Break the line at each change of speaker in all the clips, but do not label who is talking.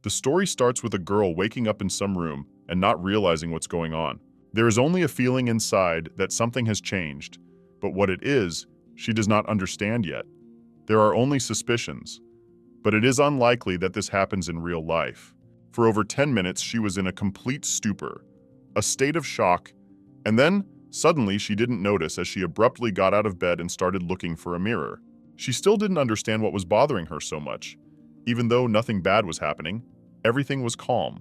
The story starts with a girl waking up in some room and not realizing what's going on. There is only a feeling inside that something has changed, but what it is, she does not understand yet. There are only suspicions, but it is unlikely that this happens in real life. For over 10 minutes, she was in a complete stupor, a state of shock, and then, suddenly, she didn't notice as she abruptly got out of bed and started looking for a mirror. She still didn't understand what was bothering her so much. Even though nothing bad was happening, everything was calm.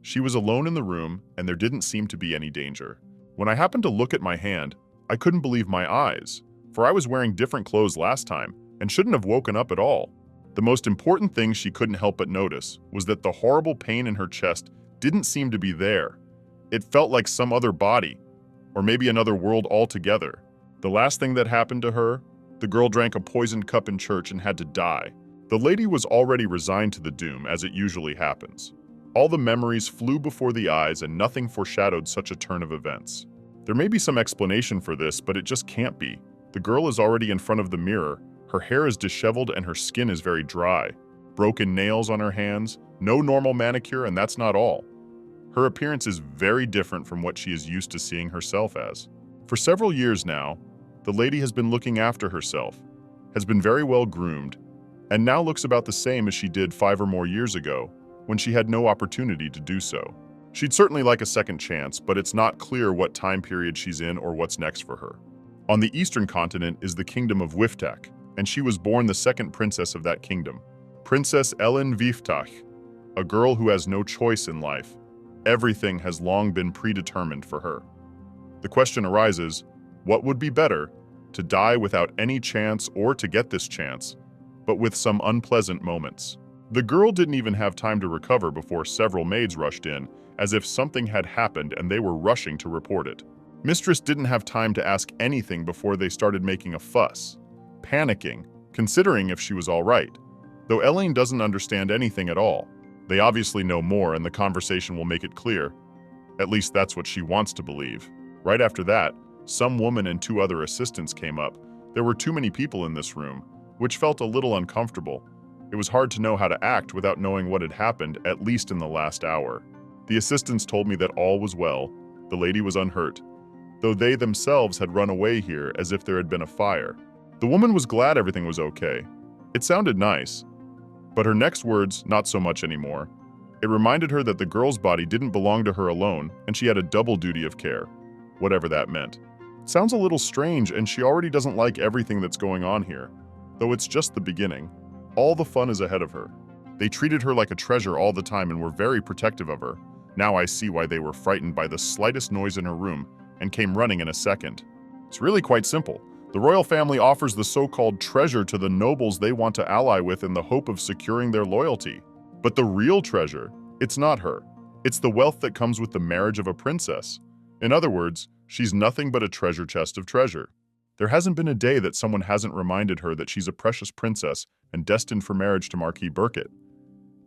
She was alone in the room, and there didn't seem to be any danger. When I happened to look at my hand, I couldn't believe my eyes, for I was wearing different clothes last time and shouldn't have woken up at all. The most important thing she couldn't help but notice was that the horrible pain in her chest didn't seem to be there. It felt like some other body, or maybe another world altogether. The last thing that happened to her, the girl drank a poisoned cup in church and had to die. The lady was already resigned to the doom, as it usually happens. All the memories flew before the eyes and nothing foreshadowed such a turn of events. There may be some explanation for this, but it just can't be. The girl is already in front of the mirror, her hair is disheveled and her skin is very dry. Broken nails on her hands, no normal manicure, and that's not all. Her appearance is very different from what she is used to seeing herself as. For several years now, the lady has been looking after herself, has been very well groomed, and now looks about the same as she did 5 or more years ago, when she had no opportunity to do so. She'd certainly like a second chance, but it's not clear what time period she's in or what's next for her. On the eastern continent is the kingdom of Wiftach, and she was born the second princess of that kingdom, Princess Ellen Wiftach, a girl who has no choice in life. Everything has long been predetermined for her. The question arises, what would be better, to die without any chance or to get this chance, but with some unpleasant moments? The girl didn't even have time to recover before several maids rushed in, as if something had happened and they were rushing to report it. Mistress didn't have time to ask anything before they started making a fuss, panicking, considering if she was all right, though Elaine doesn't understand anything at all. They obviously know more, and the conversation will make it clear. At least that's what she wants to believe. Right after that, some woman and 2 other assistants came up. There were too many people in this room, which felt a little uncomfortable. It was hard to know how to act without knowing what had happened, at least in the last hour. The assistants told me that all was well, the lady was unhurt, though they themselves had run away here as if there had been a fire. The woman was glad everything was okay. It sounded nice, but her next words, not so much anymore. It reminded her that the girl's body didn't belong to her alone, and she had a double duty of care, whatever that meant. It sounds a little strange, and she already doesn't like everything that's going on here, though it's just the beginning. All the fun is ahead of her. They treated her like a treasure all the time and were very protective of her. Now I see why they were frightened by the slightest noise in her room and came running in a second. It's really quite simple. The royal family offers the so-called treasure to the nobles they want to ally with in the hope of securing their loyalty. But the real treasure, it's not her. It's the wealth that comes with the marriage of a princess. In other words, she's nothing but a treasure chest of treasure. There hasn't been a day that someone hasn't reminded her that she's a precious princess and destined for marriage to Marquis Burkett.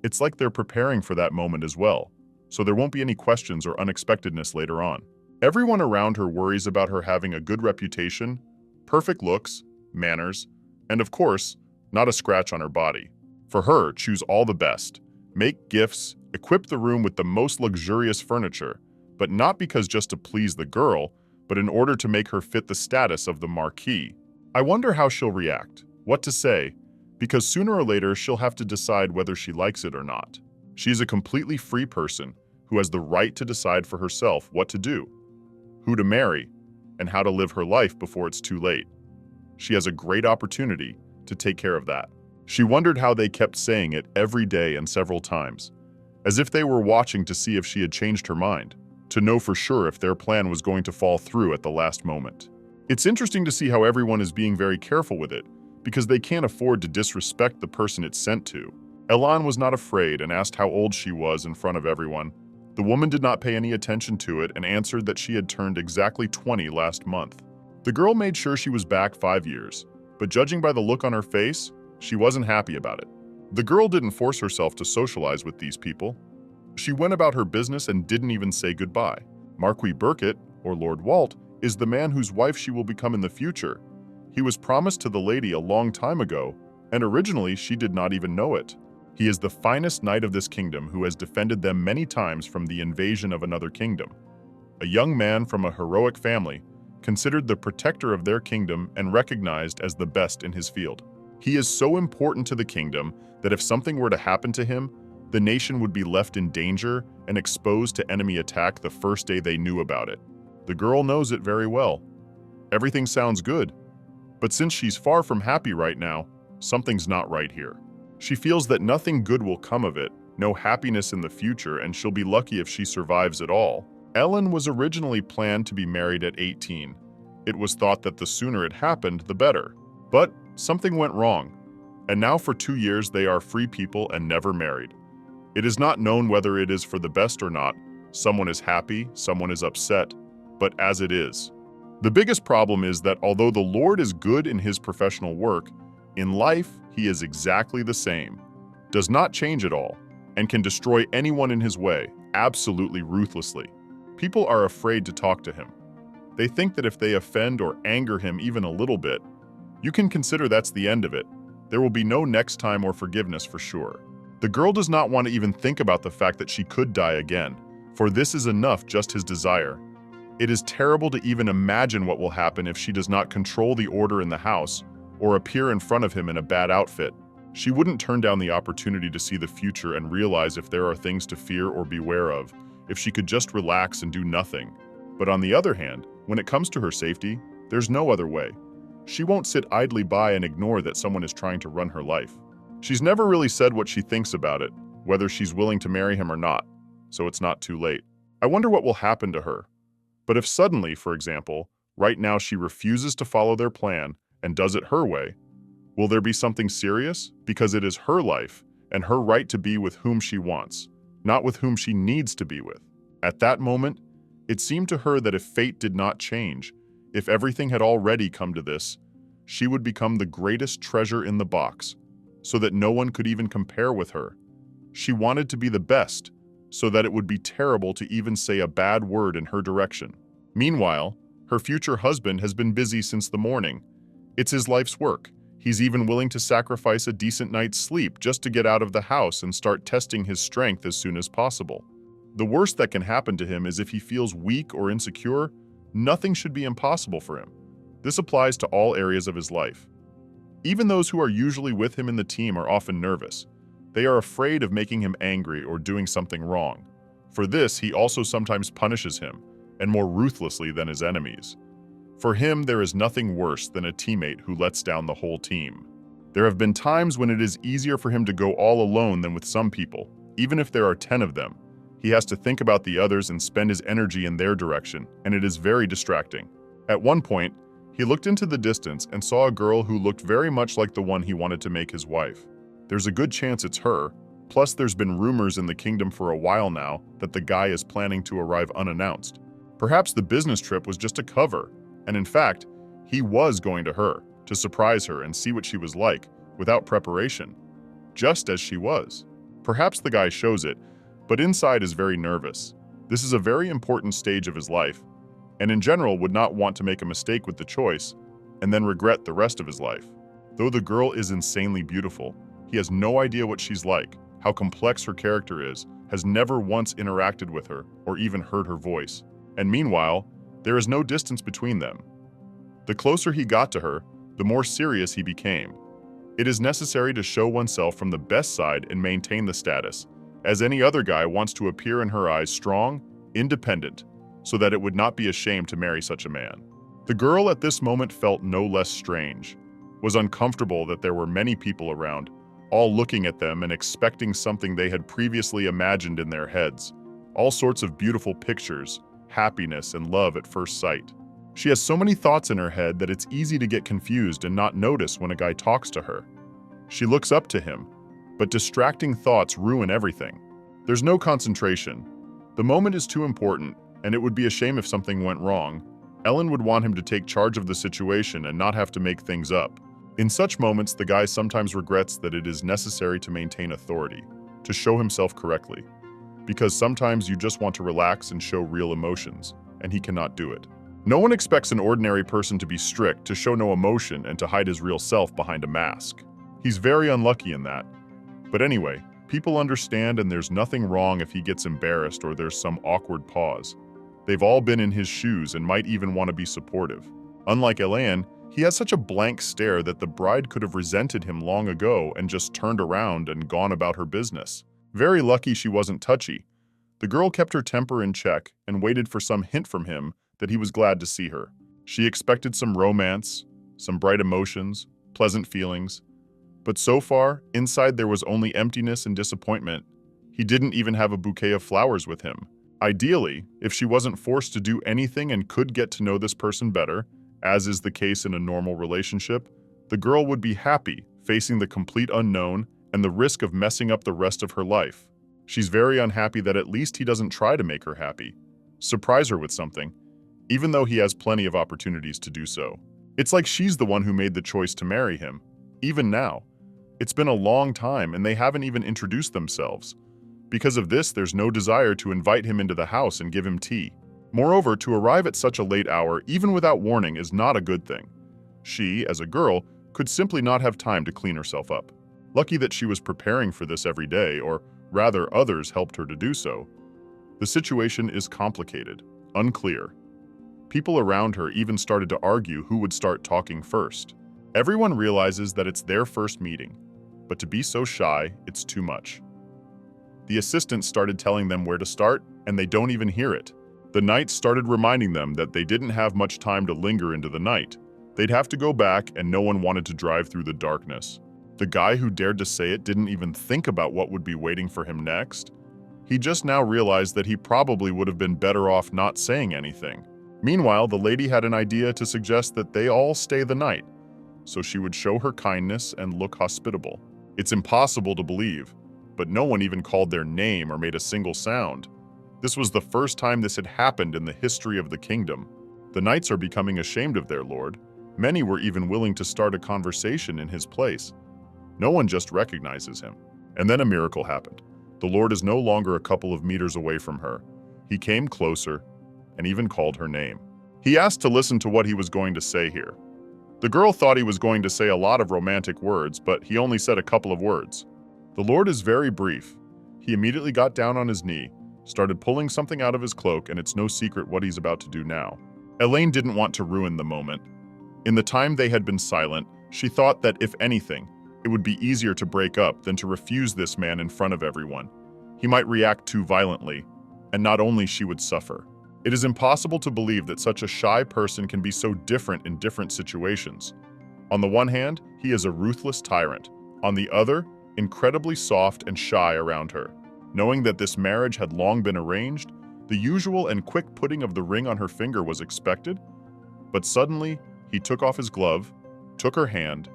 It's like they're preparing for that moment as well, so there won't be any questions or unexpectedness later on. Everyone around her worries about her having a good reputation, perfect looks, manners, and of course, not a scratch on her body. For her, choose all the best. Make gifts, equip the room with the most luxurious furniture, but not because just to please the girl, but in order to make her fit the status of the marquis. I wonder how she'll react, what to say, because sooner or later she'll have to decide whether she likes it or not. She's a completely free person who has the right to decide for herself what to do, who to marry, and how to live her life before it's too late. She has a great opportunity to take care of that. She wondered how they kept saying it every day and several times, as if they were watching to see if she had changed her mind, to know for sure if their plan was going to fall through at the last moment. It's interesting to see how everyone is being very careful with it, because they can't afford to disrespect the person it's sent to. Elan was not afraid and asked how old she was in front of everyone. The woman did not pay any attention to it and answered that she had turned exactly 20 last month. The girl made sure she was back 5 years, but judging by the look on her face, she wasn't happy about it. The girl didn't force herself to socialize with these people. She went about her business and didn't even say goodbye. Marquis Burkett, or Lord Walt, is the man whose wife she will become in the future. He was promised to the lady a long time ago, and originally she did not even know it. He is the finest knight of this kingdom who has defended them many times from the invasion of another kingdom. A young man from a heroic family, considered the protector of their kingdom and recognized as the best in his field. He is so important to the kingdom that if something were to happen to him, the nation would be left in danger and exposed to enemy attack the first day they knew about it. The girl knows it very well. Everything sounds good, but since she's far from happy right now, something's not right here. She feels that nothing good will come of it, no happiness in the future, and she'll be lucky if she survives at all. Ellen was originally planned to be married at 18. It was thought that the sooner it happened, the better. But something went wrong, and now for 2 years they are free people and never married. It is not known whether it is for the best or not. Someone is happy, someone is upset, but as it is. The biggest problem is that although the Lord is good in his professional work, in life he is exactly the same, does not change at all, and can destroy anyone in his way, absolutely ruthlessly. People are afraid to talk to him. They think that if they offend or anger him even a little bit, you can consider that's the end of it. There will be no next time or forgiveness for sure. The girl does not want to even think about the fact that she could die again, for this is enough just his desire. It is terrible to even imagine what will happen if she does not control the order in the house or appear in front of him in a bad outfit. She wouldn't turn down the opportunity to see the future and realize if there are things to fear or beware of, if she could just relax and do nothing. But on the other hand, when it comes to her safety, there's no other way. She won't sit idly by and ignore that someone is trying to run her life. She's never really said what she thinks about it, whether she's willing to marry him or not, so it's not too late. I wonder what will happen to her. But if suddenly, for example, right now she refuses to follow their plan and does it her way, will there be something serious? Because it is her life and her right to be with whom she wants, not with whom she needs to be with. At that moment, it seemed to her that if fate did not change, if everything had already come to this, she would become the greatest treasure in the box, so that no one could even compare with her. She wanted to be the best, so that it would be terrible to even say a bad word in her direction. Meanwhile, her future husband has been busy since the morning. It's his life's work. He's even willing to sacrifice a decent night's sleep just to get out of the house and start testing his strength as soon as possible. The worst that can happen to him is if he feels weak or insecure, nothing should be impossible for him. This applies to all areas of his life. Even those who are usually with him in the team are often nervous. They are afraid of making him angry or doing something wrong. For this, he also sometimes punishes him, and more ruthlessly than his enemies. For him, there is nothing worse than a teammate who lets down the whole team. There have been times when it is easier for him to go all alone than with some people, even if there are 10 of them. He has to think about the others and spend his energy in their direction, and it is very distracting. At one point, he looked into the distance and saw a girl who looked very much like the one he wanted to make his wife. There's a good chance it's her, plus there's been rumors in the kingdom for a while now that the guy is planning to arrive unannounced. Perhaps the business trip was just a cover, and in fact, he was going to her, to surprise her and see what she was like, without preparation, just as she was. Perhaps the guy shows it, but inside is very nervous. This is a very important stage of his life, and in general would not want to make a mistake with the choice and then regret the rest of his life. Though the girl is insanely beautiful, he has no idea what she's like, how complex her character is, has never once interacted with her or even heard her voice. And meanwhile, there is no distance between them. The closer he got to her, the more serious he became. It is necessary to show oneself from the best side and maintain the status, as any other guy wants to appear in her eyes strong, independent, so that it would not be a shame to marry such a man. The girl at this moment felt no less strange, was uncomfortable that there were many people around, all looking at them and expecting something they had previously imagined in their heads, all sorts of beautiful pictures, happiness and love at first sight. She has so many thoughts in her head that it's easy to get confused and not notice when a guy talks to her. She looks up to him, but distracting thoughts ruin everything. There's no concentration. The moment is too important, and it would be a shame if something went wrong. Ellen would want him to take charge of the situation and not have to make things up. In such moments, the guy sometimes regrets that it is necessary to maintain authority, to show himself correctly. Because sometimes you just want to relax and show real emotions, and he cannot do it. No one expects an ordinary person to be strict, to show no emotion, and to hide his real self behind a mask. He's very unlucky in that. But anyway, People understand, and there's nothing wrong if he gets embarrassed or there's some awkward pause. They've all been in his shoes and might even want to be supportive. Unlike Elaine, he has such a blank stare that the bride could have resented him long ago and just turned around and gone about her business. Very lucky she wasn't touchy. The girl kept her temper in check and waited for some hint from him that he was glad to see her. She expected some romance, some bright emotions, pleasant feelings. But so far, inside there was only emptiness and disappointment. He didn't even have a bouquet of flowers with him. Ideally, if she wasn't forced to do anything and could get to know this person better, as is the case in a normal relationship, the girl would be happy facing the complete unknown and the risk of messing up the rest of her life. She's very unhappy that at least he doesn't try to make her happy. Surprise her with something, even though he has plenty of opportunities to do so. It's like she's the one who made the choice to marry him, even now. It's been a long time and they haven't even introduced themselves. Because of this, there's no desire to invite him into the house and give him tea. Moreover, to arrive at such a late hour, even without warning, is not a good thing. She, as a girl, could simply not have time to clean herself up. Lucky that she was preparing for this every day, or rather others helped her to do so. The situation is complicated, unclear. People around her even started to argue who would start talking first. Everyone realizes that it's their first meeting, but to be so shy, it's too much. The assistant started telling them where to start, and they don't even hear it. The knights started reminding them that they didn't have much time to linger into the night. They'd have to go back, and no one wanted to drive through the darkness. The guy who dared to say it didn't even think about what would be waiting for him next. He just now realized that he probably would have been better off not saying anything. Meanwhile, the lady had an idea to suggest that they all stay the night, so she would show her kindness and look hospitable. It's impossible to believe, but no one even called their name or made a single sound. This was the first time this had happened in the history of the kingdom. The knights are becoming ashamed of their lord. Many were even willing to start a conversation in his place. No one just recognizes him. And then a miracle happened. The lord is no longer a couple of meters away from her. He came closer and even called her name. He asked to listen to what he was going to say here. The girl thought he was going to say a lot of romantic words, but he only said a couple of words. The lord is very brief. He immediately got down on his knee, started pulling something out of his cloak, and it's no secret what he's about to do now. Elaine didn't want to ruin the moment. In the time they had been silent, she thought that, if anything, it would be easier to break up than to refuse this man in front of everyone. He might react too violently, and not only she would suffer. It is impossible to believe that such a shy person can be so different in different situations. On the one hand, he is a ruthless tyrant. On the other, incredibly soft and shy around her. Knowing that this marriage had long been arranged, the usual and quick putting of the ring on her finger was expected, but suddenly he took off his glove, took her hand,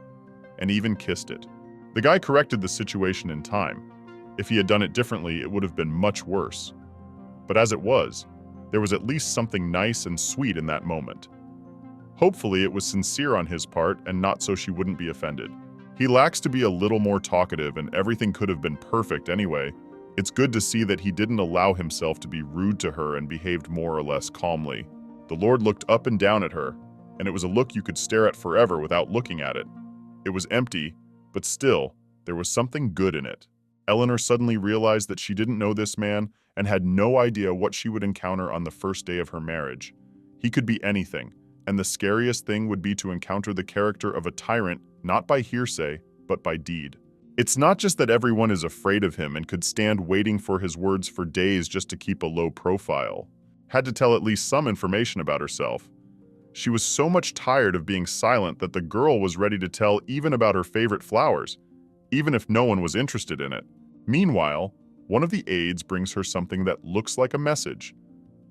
and even kissed it. The guy corrected the situation in time. If he had done it differently, it would have been much worse. But as it was, there was at least something nice and sweet in that moment. Hopefully it was sincere on his part and not so she wouldn't be offended. He lacks to be a little more talkative and everything could have been perfect anyway. It's good to see that he didn't allow himself to be rude to her and behaved more or less calmly. The Lord looked up and down at her, and it was a look you could stare at forever without looking at it. It was empty, but still, there was something good in it. Eleanor suddenly realized that she didn't know this man and had no idea what she would encounter on the first day of her marriage. He could be anything, and the scariest thing would be to encounter the character of a tyrant, not by hearsay, but by deed. It's not just that everyone is afraid of him and could stand waiting for his words for days just to keep a low profile. Had to tell at least some information about herself. She was so much tired of being silent that the girl was ready to tell even about her favorite flowers, even if no one was interested in it. Meanwhile, one of the aides brings her something that looks like a message.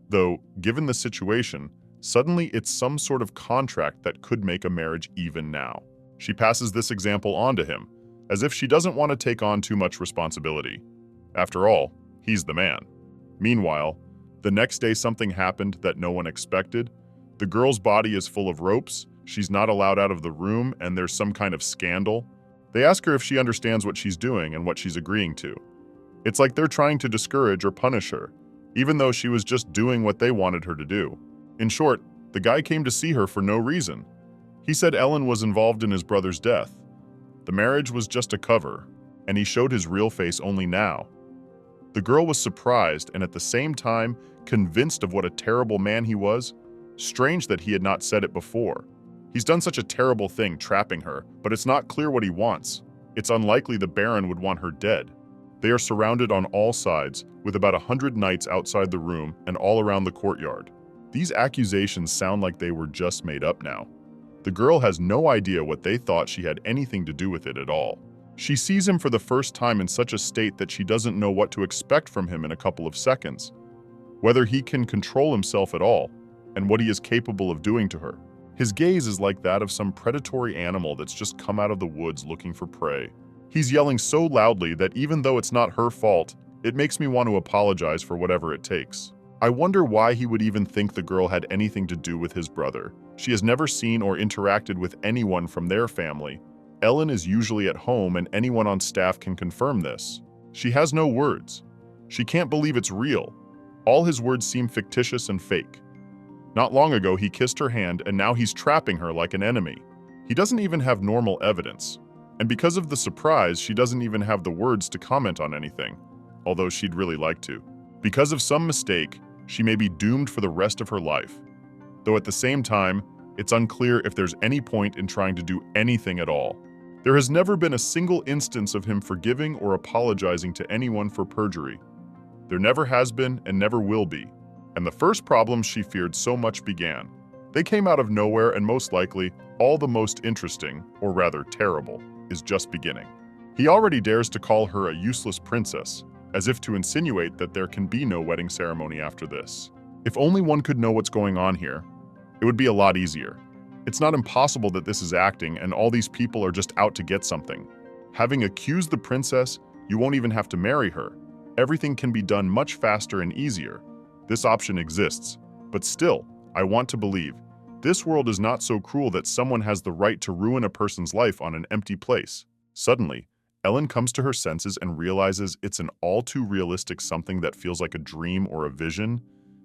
Though, given the situation, suddenly it's some sort of contract that could make a marriage even now. She passes this example on to him, as if she doesn't want to take on too much responsibility. After all, he's the man. Meanwhile, the next day something happened that no one expected. The girl's body is full of ropes, she's not allowed out of the room, and there's some kind of scandal. They ask her if she understands what she's doing and what she's agreeing to. It's like they're trying to discourage or punish her, even though she was just doing what they wanted her to do. In short, the guy came to see her for no reason. He said Ellen was involved in his brother's death. The marriage was just a cover. and he showed his real face only now. The girl was surprised and at the same time convinced of what a terrible man he was. Strange that he had not said it before. He's done such a terrible thing trapping her, but it's not clear what he wants. It's unlikely the Baron would want her dead. They are surrounded on all sides, with about 100 knights outside the room and all around the courtyard. These accusations sound like they were just made up now. The girl has no idea what they thought she had anything to do with it at all. She sees him for the first time in such a state that she doesn't know what to expect from him in a couple of seconds. Whether he can control himself at all, and what he is capable of doing to her. His gaze is like that of some predatory animal that's just come out of the woods looking for prey. He's yelling so loudly that even though it's not her fault, it makes me want to apologize for whatever it takes. I wonder why he would even think the girl had anything to do with his brother. She has never seen or interacted with anyone from their family. Ellen is usually at home and anyone on staff can confirm this. She has no words. She can't believe it's real. All his words seem fictitious and fake. Not long ago, he kissed her hand and now he's trapping her like an enemy. He doesn't even have normal evidence. And because of the surprise, she doesn't even have the words to comment on anything, although she'd really like to. Because of some mistake, she may be doomed for the rest of her life. Though at the same time, it's unclear if there's any point in trying to do anything at all. There has never been a single instance of him forgiving or apologizing to anyone for perjury. There never has been and never will be. And the first problems she feared so much began. They came out of nowhere and most likely, all the most interesting, or rather terrible, is just beginning. He already dares to call her a useless princess, as if to insinuate that there can be no wedding ceremony after this. If only one could know what's going on here, it would be a lot easier. It's not impossible that this is acting and all these people are just out to get something. Having accused the princess, you won't even have to marry her. Everything can be done much faster and easier. This option exists, but still, I want to believe. This world is not so cruel that someone has the right to ruin a person's life on an empty place. Suddenly, Ellen comes to her senses and realizes it's an all too realistic something that feels like a dream or a vision.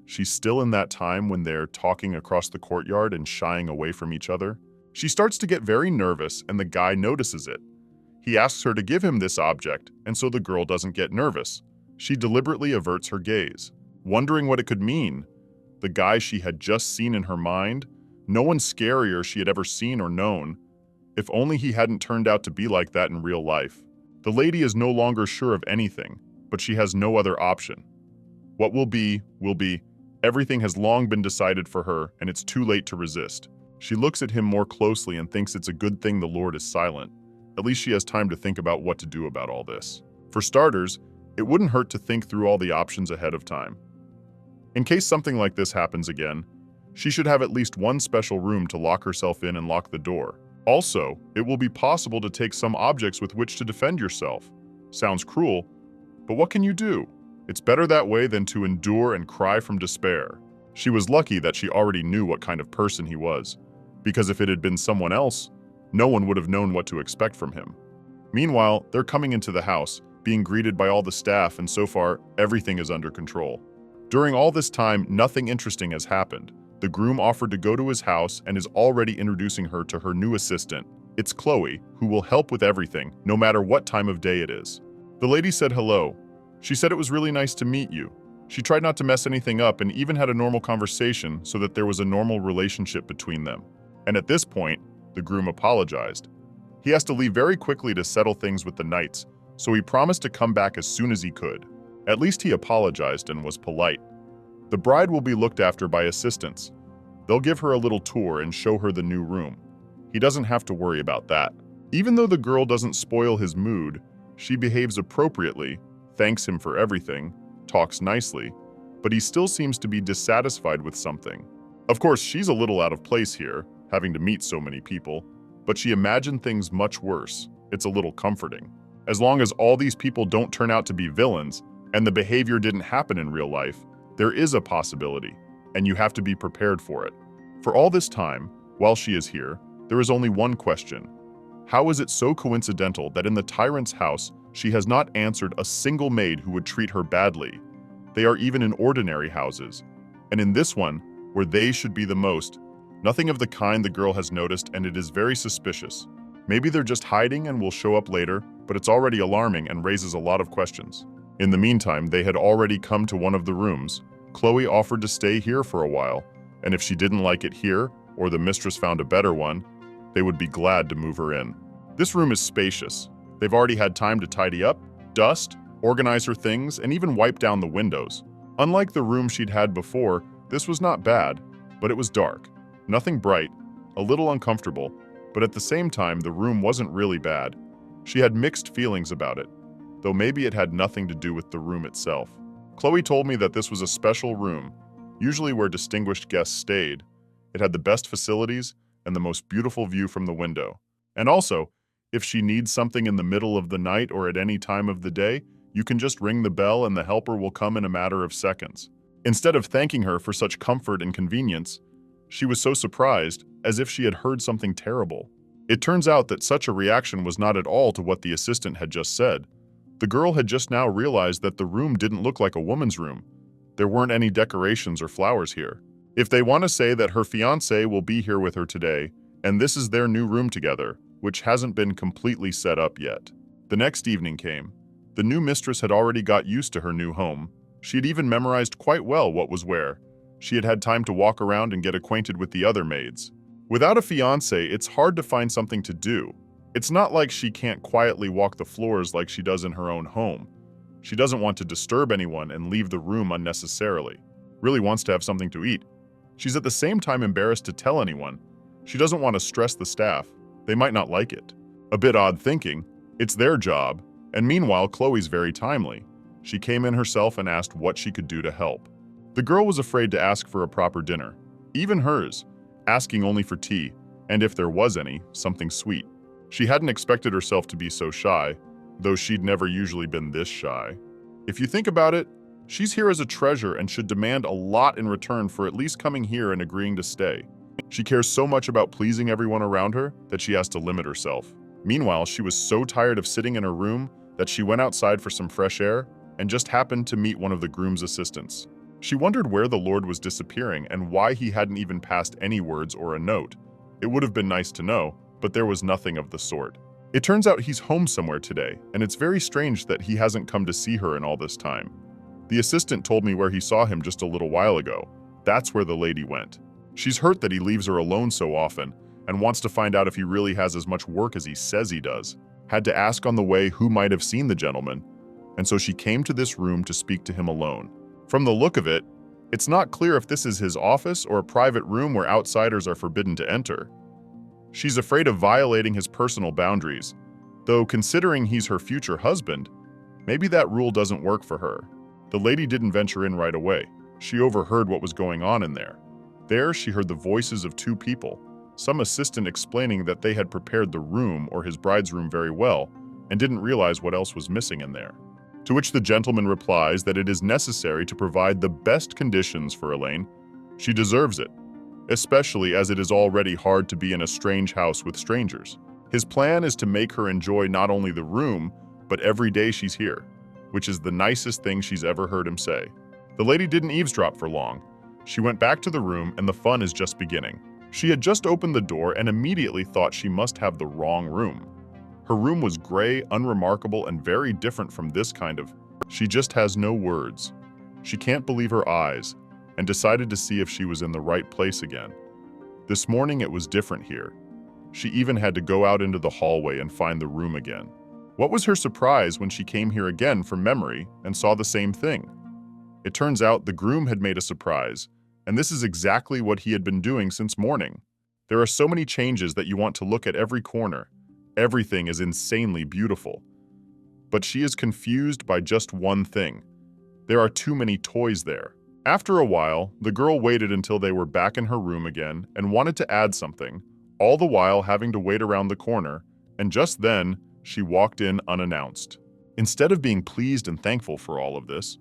She's still in that time when they're talking across the courtyard and shying away from each other. She starts to get very nervous and the guy notices it. He asks her to give him this object, and so the girl doesn't get nervous. She deliberately averts her gaze, wondering what it could mean. The guy she had just seen in her mind, no one scarier she had ever seen or known. If only he hadn't turned out to be like that in real life. The lady is no longer sure of anything, but she has no other option. What will be, will be. Everything has long been decided for her, and it's too late to resist. She looks at him more closely and thinks it's a good thing the Lord is silent. At least she has time to think about what to do about all this. For starters, it wouldn't hurt to think through all the options ahead of time. In case something like this happens again, she should have at least one special room to lock herself in and lock the door. Also, it will be possible to take some objects with which to defend yourself. Sounds cruel, but what can you do? It's better that way than to endure and cry from despair. She was lucky that she already knew what kind of person he was, because if it had been someone else, no one would have known what to expect from him. Meanwhile, they're coming into the house, being greeted by all the staff, and so far, everything is under control. During all this time, nothing interesting has happened. The groom offered to go to his house and is already introducing her to her new assistant. It's Chloe, who will help with everything, no matter what time of day it is. The lady said hello. She said it was really nice to meet you. She tried not to mess anything up and even had a normal conversation so that there was a normal relationship between them. And at this point, the groom apologized. He has to leave very quickly to settle things with the knights, so he promised to come back as soon as he could. At least he apologized and was polite. The bride will be looked after by assistants. They'll give her a little tour and show her the new room. He doesn't have to worry about that. Even though the girl doesn't spoil his mood, she behaves appropriately, thanks him for everything, talks nicely, but he still seems to be dissatisfied with something. Of course, she's a little out of place here, having to meet so many people, but she imagined things much worse. It's a little comforting. As long as all these people don't turn out to be villains, and the behavior didn't happen in real life, there is a possibility, and you have to be prepared for it. For all this time, while she is here, there is only one question. How is it so coincidental that in the tyrant's house, she has not answered a single maid who would treat her badly? They are even in ordinary houses. And in this one, where they should be the most, nothing of the kind the girl has noticed, and it is very suspicious. Maybe they're just hiding and will show up later, but it's already alarming and raises a lot of questions. In the meantime, they had already come to one of the rooms. Chloe offered to stay here for a while, and if she didn't like it here, or the mistress found a better one, they would be glad to move her in. This room is spacious. They've already had time to tidy up, dust, organize her things, and even wipe down the windows. Unlike the room she'd had before, this was not bad, but it was dark. Nothing bright, a little uncomfortable, but at the same time, the room wasn't really bad. She had mixed feelings about it, though maybe it had nothing to do with the room itself. Chloe told me that this was a special room, usually where distinguished guests stayed. It had the best facilities and the most beautiful view from the window. And also, if she needs something in the middle of the night or at any time of the day, you can just ring the bell and the helper will come in a matter of seconds. Instead of thanking her for such comfort and convenience, she was so surprised, as if she had heard something terrible. It turns out that such a reaction was not at all to what the assistant had just said. The girl had just now realized that the room didn't look like a woman's room. There weren't any decorations or flowers here. If they want to say that her fiancé will be here with her today, and this is their new room together, which hasn't been completely set up yet. The next evening came. The new mistress had already got used to her new home. She had even memorized quite well what was where. She had had time to walk around and get acquainted with the other maids. Without a fiancé, it's hard to find something to do. It's not like she can't quietly walk the floors like she does in her own home. She doesn't want to disturb anyone and leave the room unnecessarily. Really wants to have something to eat. She's at the same time embarrassed to tell anyone. She doesn't want to stress the staff. They might not like it. A bit odd thinking. It's their job. And meanwhile, Chloe's very timely. She came in herself and asked what she could do to help. The girl was afraid to ask for a proper dinner. Even hers, asking only for tea, and if there was any, something sweet. She hadn't expected herself to be so shy, though she'd never usually been this shy. If you think about it, she's here as a treasure and should demand a lot in return for at least coming here and agreeing to stay. She cares so much about pleasing everyone around her that she has to limit herself. Meanwhile, she was so tired of sitting in her room that she went outside for some fresh air and just happened to meet one of the groom's assistants. She wondered where the Lord was disappearing and why he hadn't even passed any words or a note. It would have been nice to know, but there was nothing of the sort. It turns out he's home somewhere today, and it's very strange that he hasn't come to see her in all this time. The assistant told me where he saw him just a little while ago. That's where the lady went. She's hurt that he leaves her alone so often and wants to find out if he really has as much work as he says he does. Had to ask on the way who might have seen the gentleman, and so she came to this room to speak to him alone. From the look of it, it's not clear if this is his office or a private room where outsiders are forbidden to enter. She's afraid of violating his personal boundaries, though considering he's her future husband, maybe that rule doesn't work for her. The lady didn't venture in right away. She overheard what was going on in there. There, she heard the voices of two people, some assistant explaining that they had prepared the room or his bride's room very well and didn't realize what else was missing in there. To which the gentleman replies that it is necessary to provide the best conditions for Elaine. She deserves it, especially as it is already hard to be in a strange house with strangers. His plan is to make her enjoy not only the room, but every day she's here, which is the nicest thing she's ever heard him say. The lady didn't eavesdrop for long. She went back to the room and the fun is just beginning. She had just opened the door and immediately thought she must have the wrong room. Her room was gray, unremarkable, and very different from this kind of. She just has no words. She can't believe her eyes and decided to see if she was in the right place again. This morning it was different here. She even had to go out into the hallway and find the room again. What was her surprise when she came here again from memory and saw the same thing? It turns out the groom had made a surprise, and this is exactly what he had been doing since morning. There are so many changes that you want to look at every corner. Everything is insanely beautiful. But she is confused by just one thing. There are too many toys there. After a while, the girl waited until they were back in her room again and wanted to add something, all the while having to wait around the corner, and just then, she walked in unannounced. Instead of being pleased and thankful for all of this,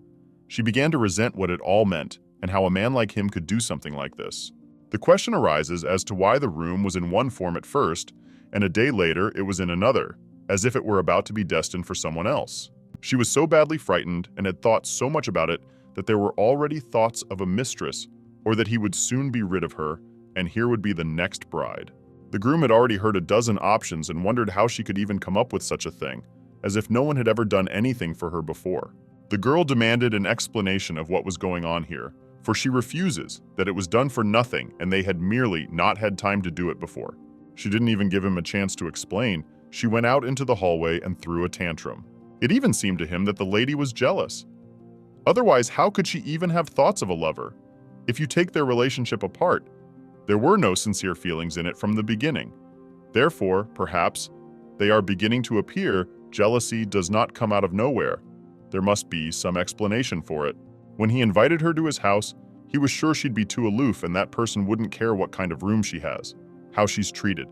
she began to resent what it all meant and how a man like him could do something like this. The question arises as to why the room was in one form at first, and a day later it was in another, as if it were about to be destined for someone else. She was so badly frightened and had thought so much about it that there were already thoughts of a mistress, or that he would soon be rid of her, and here would be the next bride. The groom had already heard a dozen options and wondered how she could even come up with such a thing. as if no one had ever done anything for her before. The girl demanded an explanation of what was going on here, for she refuses that it was done for nothing and they had merely not had time to do it before. She didn't even give him a chance to explain. She went out into the hallway and threw a tantrum. It even seemed to him that the lady was jealous. Otherwise, how could she even have thoughts of a lover? If you take their relationship apart, there were no sincere feelings in it from the beginning. Therefore, perhaps, they are beginning to appear. Jealousy does not come out of nowhere. There must be some explanation for it. When he invited her to his house, he was sure she'd be too aloof and that person wouldn't care what kind of room she has, how she's treated.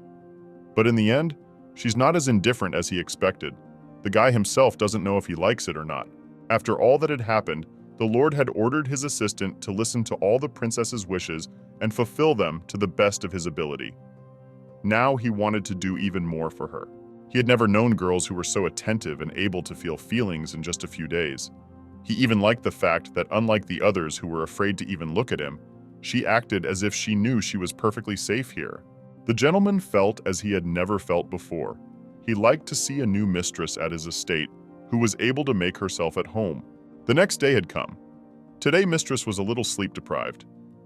But in the end, she's not as indifferent as he expected. The guy himself doesn't know if he likes it or not. After all that had happened, the Lord had ordered his assistant to listen to all the princess's wishes and fulfill them to the best of his ability. Now he wanted to do even more for her. He had never known girls who were so attentive and able to feel feelings in just a few days. He even liked the fact that, unlike the others who were afraid to even look at him, she acted as if she knew she was perfectly safe here. The gentleman felt as he had never felt before. He liked to see a new mistress at his estate who was able to make herself at home. The next day had come. Today, mistress was a little sleep-deprived.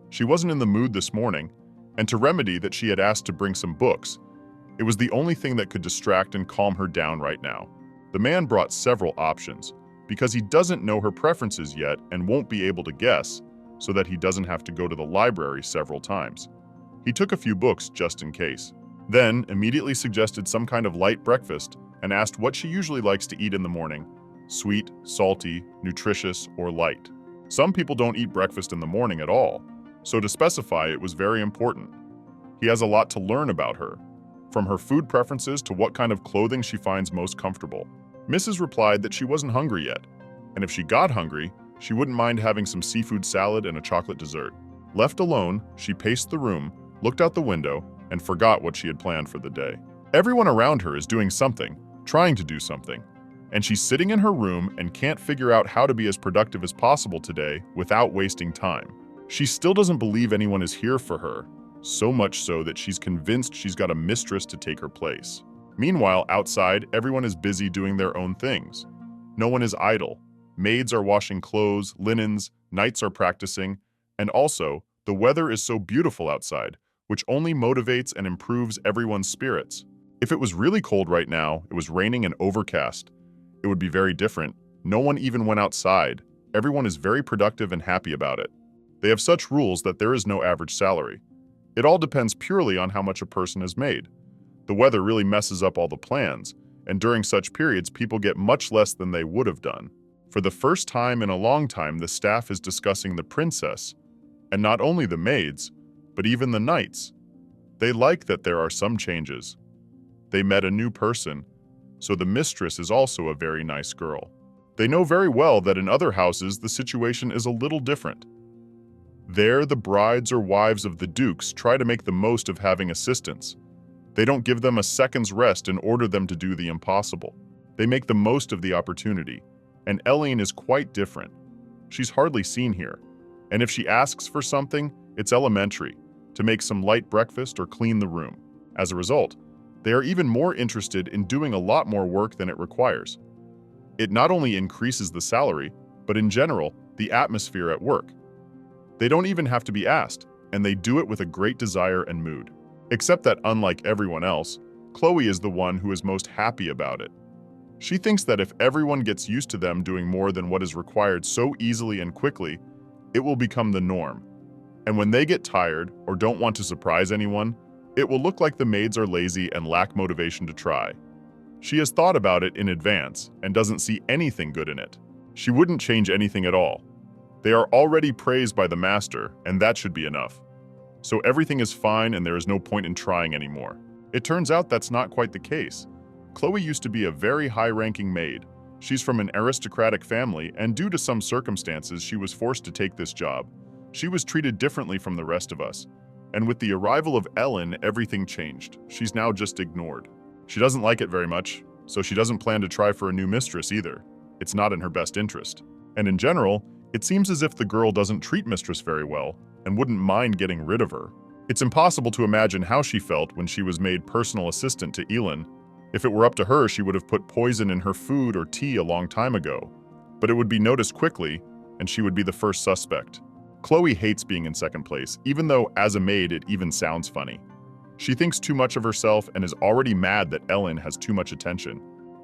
She wasn't in the mood this morning, and to remedy that, she had asked to bring some books. It was the only thing that could distract and calm her down right now. The man brought several options, because he doesn't know her preferences yet and won't be able to guess, so that he doesn't have to go to the library several times. He took a few books just in case. Then, immediately suggested some kind of light breakfast and asked what she usually likes to eat in the morning: sweet, salty, nutritious, or light. Some people don't eat breakfast in the morning at all, so to specify it was very important. He has a lot to learn about her, from her food preferences to what kind of clothing she finds most comfortable. Mrs. replied that she wasn't hungry yet, and if she got hungry, she wouldn't mind having some seafood salad and a chocolate dessert. Left alone, she paced the room, looked out the window, and forgot what she had planned for the day. Everyone around her is doing something, trying to do something, and she's sitting in her room and can't figure out how to be as productive as possible today without wasting time. She still doesn't believe anyone is here for her, so much so that she's convinced she's got a mistress to take her place. Meanwhile, outside, everyone is busy doing their own things. No one is idle. Maids are washing clothes, linens, knights are practicing, and also, the weather is so beautiful outside, which only motivates and improves everyone's spirits. If it was really cold right now, it was raining and overcast, it would be very different. No one even went outside. Everyone is very productive and happy about it. They have such rules that there is no average salary. It all depends purely on how much a person has made. The weather really messes up all the plans, and during such periods, people get much less than they would have done. For the first time in a long time, the staff is discussing the princess, and not only the maids, but even the knights. They like that there are some changes. They met a new person, so the mistress is also a very nice girl. They know very well that in other houses, the situation is a little different. There, the brides or wives of the dukes try to make the most of having assistants. They don't give them a second's rest and order them to do the impossible. They make the most of the opportunity, and Eileen is quite different. She's hardly seen here, and if she asks for something, it's elementary, to make some light breakfast or clean the room. As a result, they are even more interested in doing a lot more work than it requires. It not only increases the salary, but in general, the atmosphere at work. They don't even have to be asked, and they do it with a great desire and mood. Except that, unlike everyone else, Chloe is the one who is most happy about it. She thinks that if everyone gets used to them doing more than what is required so easily and quickly, it will become the norm. And when they get tired or don't want to surprise anyone, it will look like the maids are lazy and lack motivation to try. She has thought about it in advance and doesn't see anything good in it. She wouldn't change anything at all. They are already praised by the master, and that should be enough. So everything is fine and there is no point in trying anymore. It turns out that's not quite the case. Chloe used to be a very high-ranking maid. She's from an aristocratic family, and due to some circumstances, she was forced to take this job. She was treated differently from the rest of us. And with the arrival of Ellen, everything changed. She's now just ignored. She doesn't like it very much, so she doesn't plan to try for a new mistress either. It's not in her best interest. And in general, it seems as if the girl doesn't treat mistress very well and wouldn't mind getting rid of her. It's impossible to imagine how she felt when she was made personal assistant to Elin. If it were up to her, she would have put poison in her food or tea a long time ago. But it would be noticed quickly, and she would be the first suspect. Chloe hates being in second place, even though as a maid it even sounds funny. She thinks too much of herself and is already mad that Ellen has too much attention.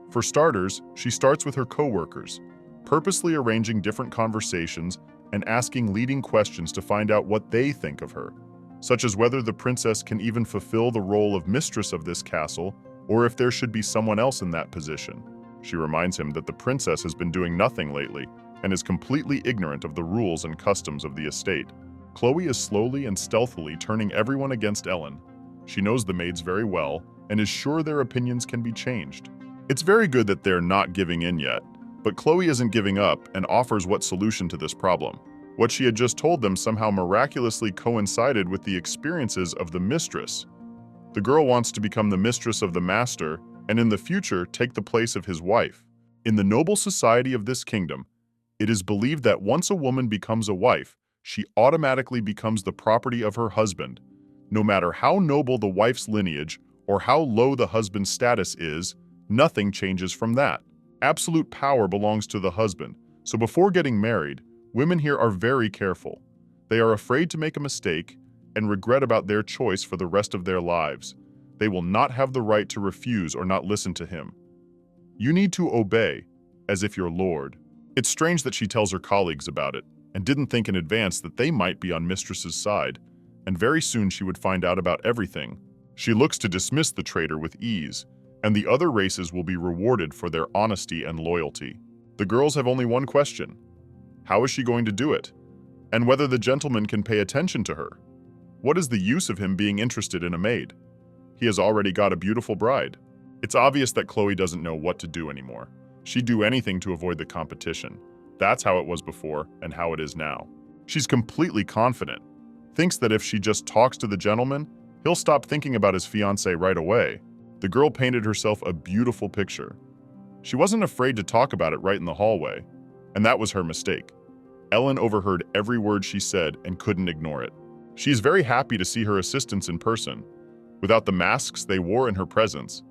For starters, she starts with her co-workers, purposely arranging different conversations and asking leading questions to find out what they think of her, such as whether the princess can even fulfill the role of mistress of this castle or if there should be someone else in that position. She reminds him that the princess has been doing nothing lately and is completely ignorant of the rules and customs of the estate. Chloe is slowly and stealthily turning everyone against Ellen. She knows the maids very well and is sure their opinions can be changed. It's very good that they're not giving in yet, but Chloe isn't giving up and offers what solution to this problem. What she had just told them somehow miraculously coincided with the experiences of the mistress. The girl wants to become the mistress of the master and in the future take the place of his wife. In the noble society of this kingdom, it is believed that once a woman becomes a wife, she automatically becomes the property of her husband. No matter how noble the wife's lineage or how low the husband's status is, nothing changes from that. Absolute power belongs to the husband, so before getting married, women here are very careful. They are afraid to make a mistake and regret about their choice for the rest of their lives. They will not have the right to refuse or not listen to him. You need to obey, as if you're Lord. It's strange that she tells her colleagues about it, and didn't think in advance that they might be on Mistress's side, and very soon she would find out about everything. She looks to dismiss the traitor with ease, and the other races will be rewarded for their honesty and loyalty. The girls have only one question. How is she going to do it? And whether the gentleman can pay attention to her. What is the use of him being interested in a maid? He has already got a beautiful bride. It's obvious that Chloe doesn't know what to do anymore. She'd do anything to avoid the competition. That's how it was before and how it is now. She's completely confident. Thinks that if she just talks to the gentleman, he'll stop thinking about his fiancée right away. The girl painted herself a beautiful picture. She wasn't afraid to talk about it right in the hallway, and that was her mistake. Ellen overheard every word she said and couldn't ignore it. She is very happy to see her assistants in person, without the masks they wore in her presence.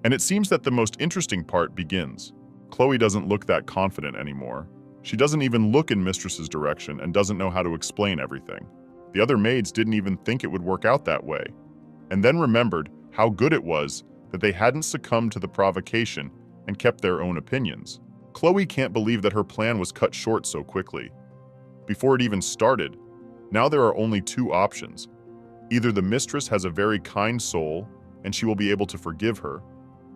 And it seems that the most interesting part begins. Chloe doesn't look that confident anymore. She doesn't even look in Mistress's direction and doesn't know how to explain everything. The other maids didn't even think it would work out that way, and then remembered how good it was that they hadn't succumbed to the provocation and kept their own opinions. Chloe can't believe that her plan was cut short so quickly. Before it even started, now there are only two options. Either the mistress has a very kind soul and she will be able to forgive her,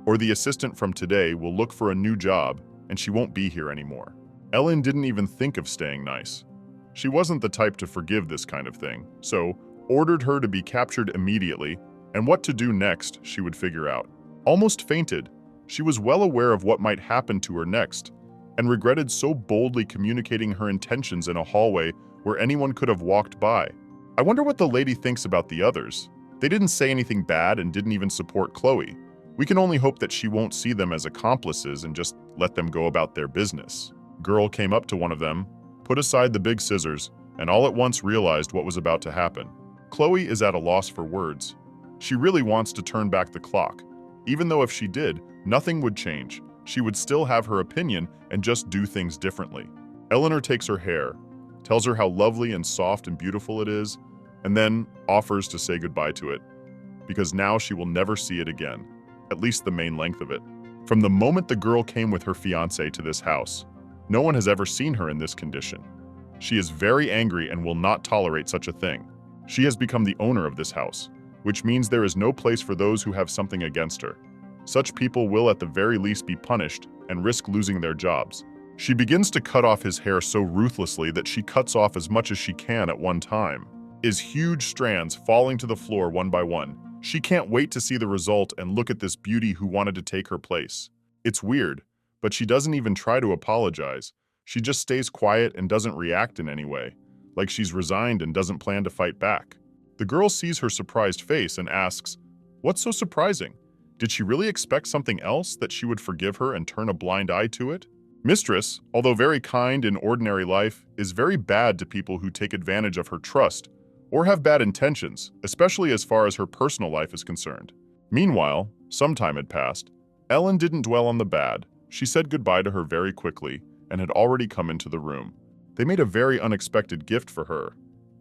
or the assistant from today will look for a new job and she won't be here anymore. Ellen didn't even think of staying nice. She wasn't the type to forgive this kind of thing, so ordered her to be captured immediately, and what to do next she would figure out. Almost fainted, she was well aware of what might happen to her next, and regretted so boldly communicating her intentions in a hallway where anyone could have walked by. I wonder what the lady thinks about the others. They didn't say anything bad and didn't even support Chloe. We can only hope that she won't see them as accomplices and just let them go about their business. Girl came up to one of them, put aside the big scissors, and all at once realized what was about to happen. Chloe is at a loss for words. She really wants to turn back the clock, even though if she did, nothing would change. She would still have her opinion and just do things differently. Eleanor takes her hair, tells her how lovely and soft and beautiful it is, and then offers to say goodbye to it, because now she will never see it again, at least the main length of it. From the moment the girl came with her fiancé to this house, no one has ever seen her in this condition. She is very angry and will not tolerate such a thing. She has become the owner of this house, which means there is no place for those who have something against her. Such people will at the very least be punished and risk losing their jobs. She begins to cut off his hair so ruthlessly that she cuts off as much as she can at one time. Is huge strands falling to the floor one by one. She can't wait to see the result and look at this beauty who wanted to take her place. It's weird, but she doesn't even try to apologize. She just stays quiet and doesn't react in any way, like she's resigned and doesn't plan to fight back. The girl sees her surprised face and asks, "What's so surprising? Did she really expect something else, that she would forgive her and turn a blind eye to it?" Mistress, although very kind in ordinary life, is very bad to people who take advantage of her trust or have bad intentions, especially as far as her personal life is concerned. Meanwhile, Some time had passed. Ellen didn't dwell on the bad. She said goodbye to her very quickly and had already come into the room. They made a very unexpected gift for her.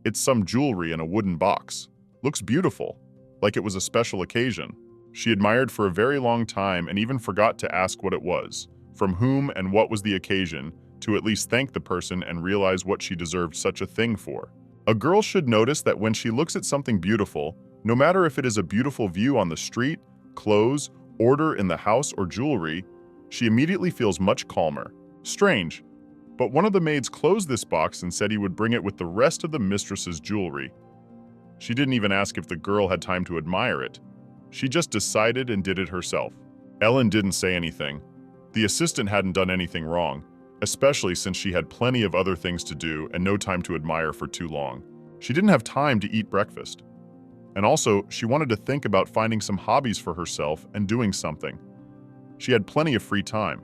It's some jewelry in a wooden box. Looks beautiful, like it was a special occasion. She admired for a very long time and even forgot to ask what it was, from whom and what was the occasion, to at least thank the person and realize what she deserved such a thing for. A girl should notice that when she looks at something beautiful, no matter if it is a beautiful view on the street, clothes, order in the house, or jewelry, she immediately feels much calmer. Strange, but one of the maids closed this box and said he would bring it with the rest of the mistress's jewelry. She didn't even ask if the girl had time to admire it. She just decided and did it herself. Ellen didn't say anything. The assistant hadn't done anything wrong, especially since she had plenty of other things to do and no time to admire for too long. She didn't have time to eat breakfast. And also, she wanted to think about finding some hobbies for herself and doing something. She had plenty of free time,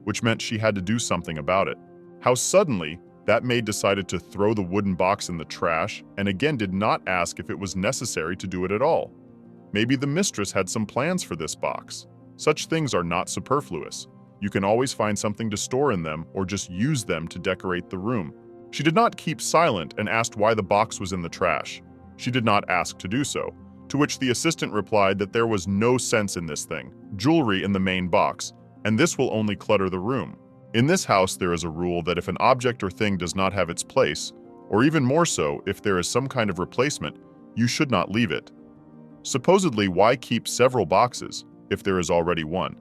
which meant she had to do something about it. How suddenly, that maid decided to throw the wooden box in the trash and again did not ask if it was necessary to do it at all. Maybe the mistress had some plans for this box. Such things are not superfluous. You can always find something to store in them or just use them to decorate the room. She did not keep silent and asked why the box was in the trash. She did not ask to do so, to which the assistant replied that there was no sense in this thing, jewelry in the main box, and this will only clutter the room. In this house, there is a rule that if an object or thing does not have its place, or even more so, if there is some kind of replacement, you should not leave it. Supposedly, why keep several boxes if there is already one?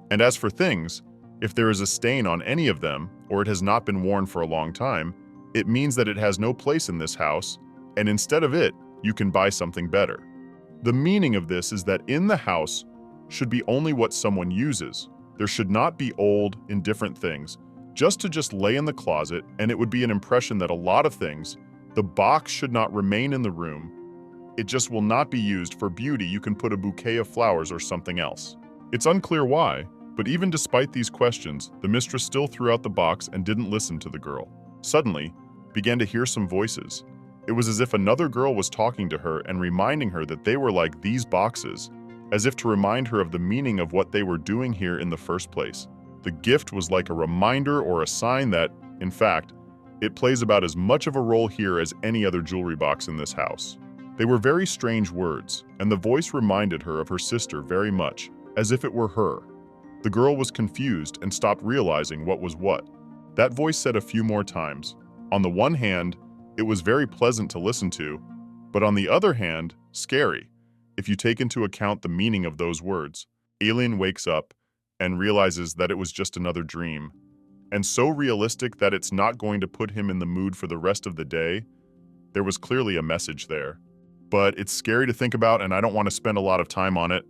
And as for things, if there is a stain on any of them, or it has not been worn for a long time, it means that it has no place in this house, and instead of it, you can buy something better. The meaning of this is that in the house should be only what someone uses. There should not be old, indifferent things, just lay in the closet, and it would be an impression that a lot of things, the box should not remain in the room. It just will not be used for beauty. You can put a bouquet of flowers or something else. It's unclear why, but even despite these questions, the mistress still threw out the box and didn't listen to the girl. Suddenly, began to hear some voices. It was as if another girl was talking to her and reminding her that they were like these boxes, as if to remind her of the meaning of what they were doing here in the first place. The gift was like a reminder or a sign that, in fact, it plays about as much of a role here as any other jewelry box in this house. They were very strange words, and the voice reminded her of her sister very much, as if it were her. The girl was confused and stopped realizing what was what. That voice said a few more times. On the one hand, it was very pleasant to listen to, but on the other hand, scary, if you take into account the meaning of those words. Alien wakes up and realizes that it was just another dream, and so realistic that it's not going to put him in the mood for the rest of the day. There was clearly a message there. But it's scary to think about, and I don't want to spend a lot of time on it.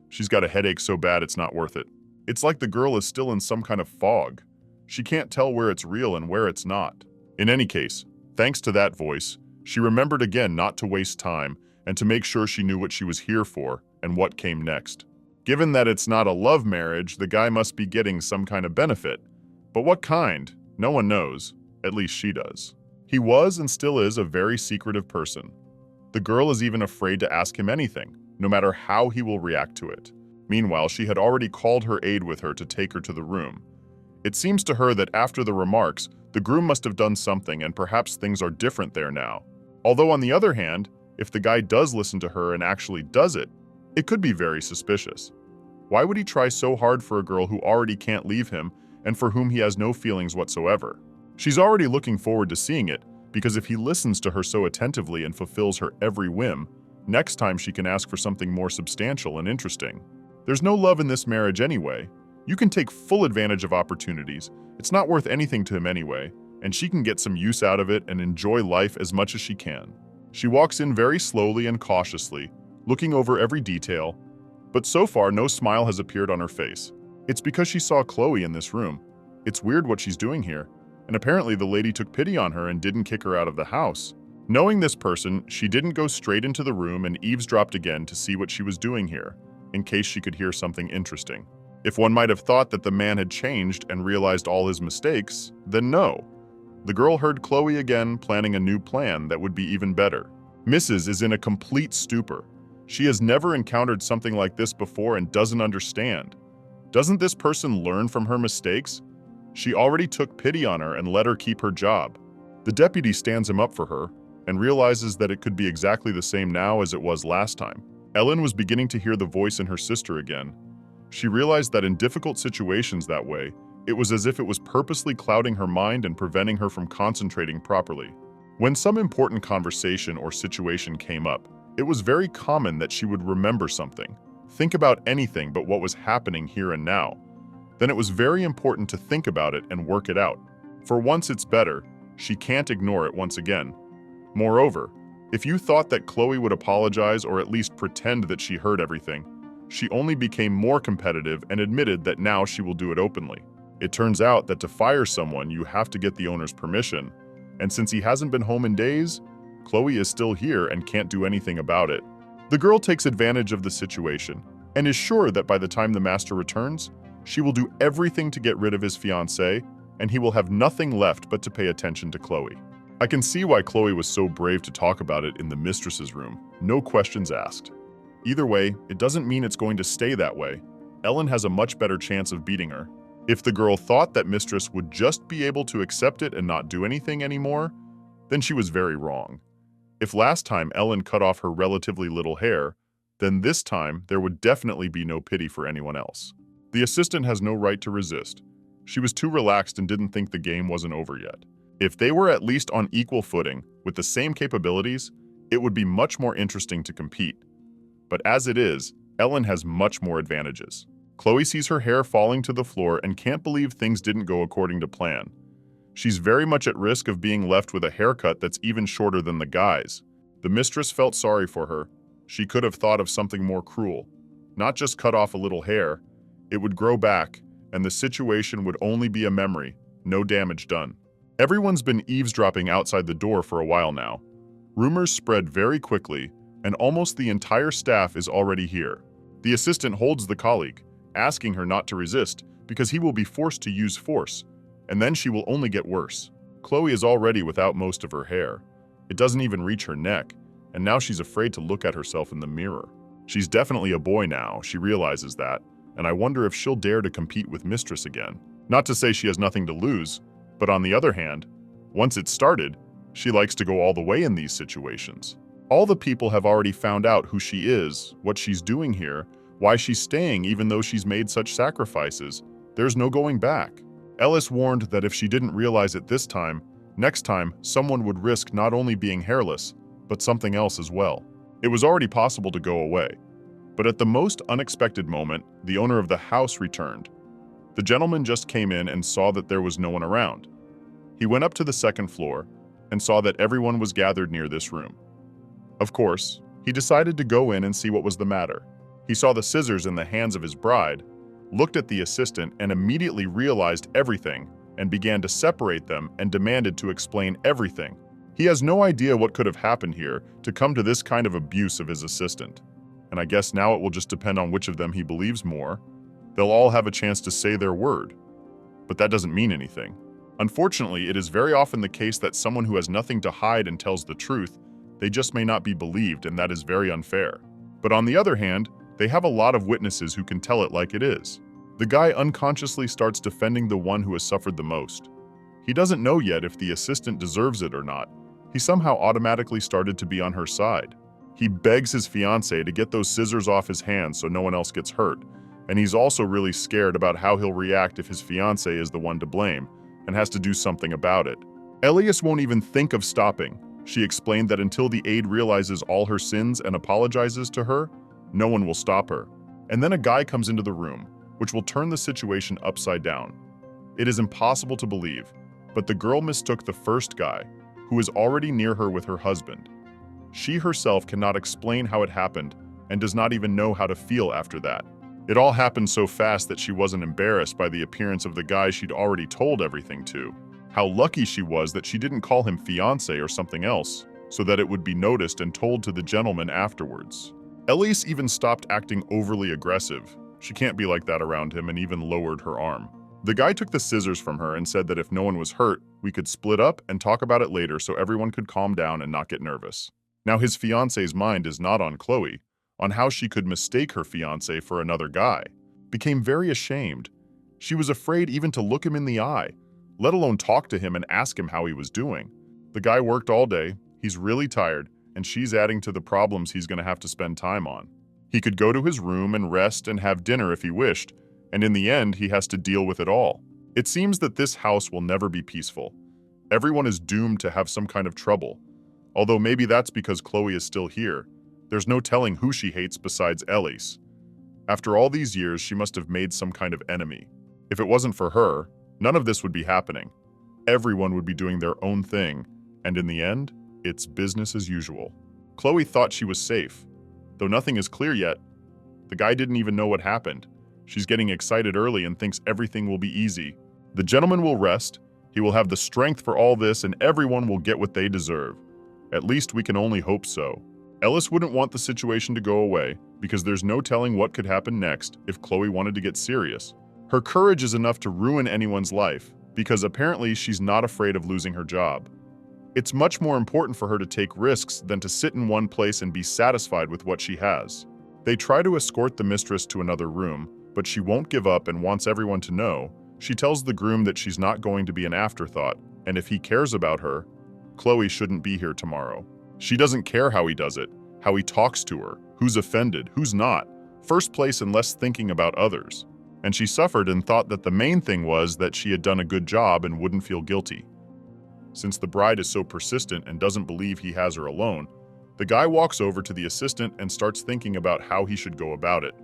She's got a headache so bad it's not worth it. It's like the girl is still in some kind of fog. She can't tell where it's real and where it's not. In any case, thanks to that voice, she remembered again not to waste time and to make sure she knew what she was here for and what came next. Given that it's not a love marriage, the guy must be getting some kind of benefit. But what kind? No one knows. At least she does. He was and still is a very secretive person. The girl is even afraid to ask him anything, no matter how he will react to it. Meanwhile, she had already called her aide with her to take her to the room. It seems to her that after the remarks, the groom must have done something and perhaps things are different there now. Although on the other hand, if the guy does listen to her and actually does it, it could be very suspicious. Why would he try so hard for a girl who already can't leave him and for whom he has no feelings whatsoever? She's already looking forward to seeing it, because if he listens to her so attentively and fulfills her every whim, next time she can ask for something more substantial and interesting. There's no love in this marriage anyway. You can take full advantage of opportunities. It's not worth anything to him anyway, and she can get some use out of it and enjoy life as much as she can. She walks in very slowly and cautiously, looking over every detail, but so far no smile has appeared on her face. It's because she saw Chloe in this room. It's weird what she's doing here, and apparently the lady took pity on her and didn't kick her out of the house. Knowing this person, she didn't go straight into the room and eavesdropped again to see what she was doing here, in case she could hear something interesting. If one might have thought that the man had changed and realized all his mistakes, then no. The girl heard Chloe again planning a new plan that would be even better. Mrs. is in a complete stupor. She has never encountered something like this before and doesn't understand. Doesn't this person learn from her mistakes? She already took pity on her and let her keep her job. The deputy stands him up for her and realizes that it could be exactly the same now as it was last time. Ellen was beginning to hear the voice in her sister again. She realized that in difficult situations that way, it was as if it was purposely clouding her mind and preventing her from concentrating properly. When some important conversation or situation came up, it was very common that she would remember something, think about anything but what was happening here and now. Then it was very important to think about it and work it out. For once it's better, she can't ignore it once again. Moreover, if you thought that Chloe would apologize or at least pretend that she heard everything, she only became more competitive and admitted that now she will do it openly. It turns out that to fire someone, you have to get the owner's permission, and since he hasn't been home in days, Chloe is still here and can't do anything about it. The girl takes advantage of the situation and is sure that by the time the master returns, she will do everything to get rid of his fiancée, and he will have nothing left but to pay attention to Chloe. I can see why Chloe was so brave to talk about it in the mistress's room. No questions asked. Either way, it doesn't mean it's going to stay that way. Ellen has a much better chance of beating her. If the girl thought that mistress would just be able to accept it and not do anything anymore, then she was very wrong. If last time Ellen cut off her relatively little hair, then this time there would definitely be no pity for anyone else. The assistant has no right to resist. She was too relaxed and didn't think the game wasn't over yet. If they were at least on equal footing, with the same capabilities, it would be much more interesting to compete. But as it is, Ellen has much more advantages. Chloe sees her hair falling to the floor and can't believe things didn't go according to plan. She's very much at risk of being left with a haircut that's even shorter than the guy's. The mistress felt sorry for her. She could have thought of something more cruel. Not just cut off a little hair. It would grow back, and the situation would only be a memory, no damage done. Everyone's been eavesdropping outside the door for a while now. Rumors spread very quickly, and almost the entire staff is already here. The assistant holds the colleague, asking her not to resist because he will be forced to use force, and then she will only get worse. Chloe is already without most of her hair. It doesn't even reach her neck, and now she's afraid to look at herself in the mirror. She's definitely a boy now, she realizes that, and I wonder if she'll dare to compete with Mistress again. Not to say she has nothing to lose, but on the other hand, once it's started, she likes to go all the way in these situations. All the people have already found out who she is, what she's doing here, why she's staying even though she's made such sacrifices. There's no going back. Ellis warned that if she didn't realize it this time, next time someone would risk not only being hairless, but something else as well. It was already possible to go away. But at the most unexpected moment, the owner of the house returned. The gentleman just came in and saw that there was no one around. He went up to the second floor and saw that everyone was gathered near this room. Of course, he decided to go in and see what was the matter. He saw the scissors in the hands of his bride, looked at the assistant and immediately realized everything and began to separate them and demanded to explain everything. He has no idea what could have happened here to come to this kind of abuse of his assistant. And I guess now it will just depend on which of them he believes more. They'll all have a chance to say their word. But that doesn't mean anything. Unfortunately, it is very often the case that someone who has nothing to hide and tells the truth, they just may not be believed, and that is very unfair. But on the other hand, they have a lot of witnesses who can tell it like it is. The guy unconsciously starts defending the one who has suffered the most. He doesn't know yet if the assistant deserves it or not. He somehow automatically started to be on her side. He begs his fiancée to get those scissors off his hands so no one else gets hurt. And he's also really scared about how he'll react if his fiancée is the one to blame and has to do something about it. Elias won't even think of stopping. She explained that until the aide realizes all her sins and apologizes to her, no one will stop her. And then a guy comes into the room, which will turn the situation upside down. It is impossible to believe, but the girl mistook the first guy, who is already near her with her husband. She herself cannot explain how it happened and does not even know how to feel after that. It all happened so fast that she wasn't embarrassed by the appearance of the guy she'd already told everything to. How lucky she was that she didn't call him fiancé or something else, so that it would be noticed and told to the gentleman afterwards. Elise even stopped acting overly aggressive. She can't be like that around him, and even lowered her arm. The guy took the scissors from her and said that if no one was hurt, we could split up and talk about it later so everyone could calm down and not get nervous. Now his fiancé's mind is not on Chloe, on how she could mistake her fiancé for another guy, became very ashamed. She was afraid even to look him in the eye, let alone talk to him and ask him how he was doing. The guy worked all day, he's really tired, and she's adding to the problems he's going to have to spend time on. He could go to his room and rest and have dinner if he wished, and in the end, he has to deal with it all. It seems that this house will never be peaceful. Everyone is doomed to have some kind of trouble. Although maybe that's because Chloe is still here. There's no telling who she hates besides Elise. After all these years, she must have made some kind of enemy. If it wasn't for her, none of this would be happening. Everyone would be doing their own thing, and in the end, it's business as usual. Chloe thought she was safe. Though nothing is clear yet, the guy didn't even know what happened. She's getting excited early and thinks everything will be easy. The gentleman will rest, he will have the strength for all this, and everyone will get what they deserve. At least we can only hope so. Ellis wouldn't want the situation to go away because there's no telling what could happen next if Chloe wanted to get serious. Her courage is enough to ruin anyone's life because apparently she's not afraid of losing her job. It's much more important for her to take risks than to sit in one place and be satisfied with what she has. They try to escort the mistress to another room, but she won't give up and wants everyone to know. She tells the groom that she's not going to be an afterthought, and if he cares about her, Chloe shouldn't be here tomorrow. She doesn't care how he does it, how he talks to her, who's offended, who's not. First place and less thinking about others. And she suffered and thought that the main thing was that she had done a good job and wouldn't feel guilty. Since the bride is so persistent and doesn't believe he has her alone, the guy walks over to the assistant and starts thinking about how he should go about it.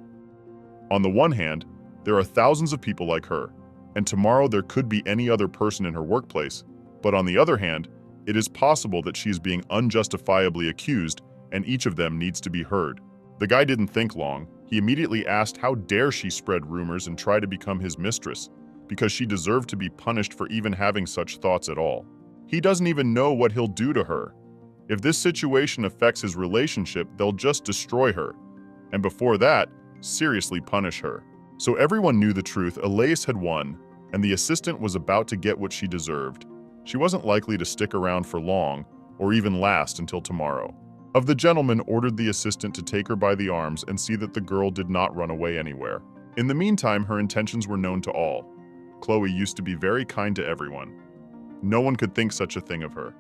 On the one hand, there are thousands of people like her, and tomorrow there could be any other person in her workplace, but on the other hand, it is possible that she is being unjustifiably accused and each of them needs to be heard. The guy didn't think long. He immediately asked how dare she spread rumors and try to become his mistress, because she deserved to be punished for even having such thoughts at all. He doesn't even know what he'll do to her. If this situation affects his relationship, they'll just destroy her, and before that, seriously punish her. So everyone knew the truth. Elise had won, and the assistant was about to get what she deserved. She wasn't likely to stick around for long, or even last until tomorrow. Of the gentleman ordered the assistant to take her by the arms and see that the girl did not run away anywhere. In the meantime, her intentions were known to all. Chloe used to be very kind to everyone. No one could think such a thing of her.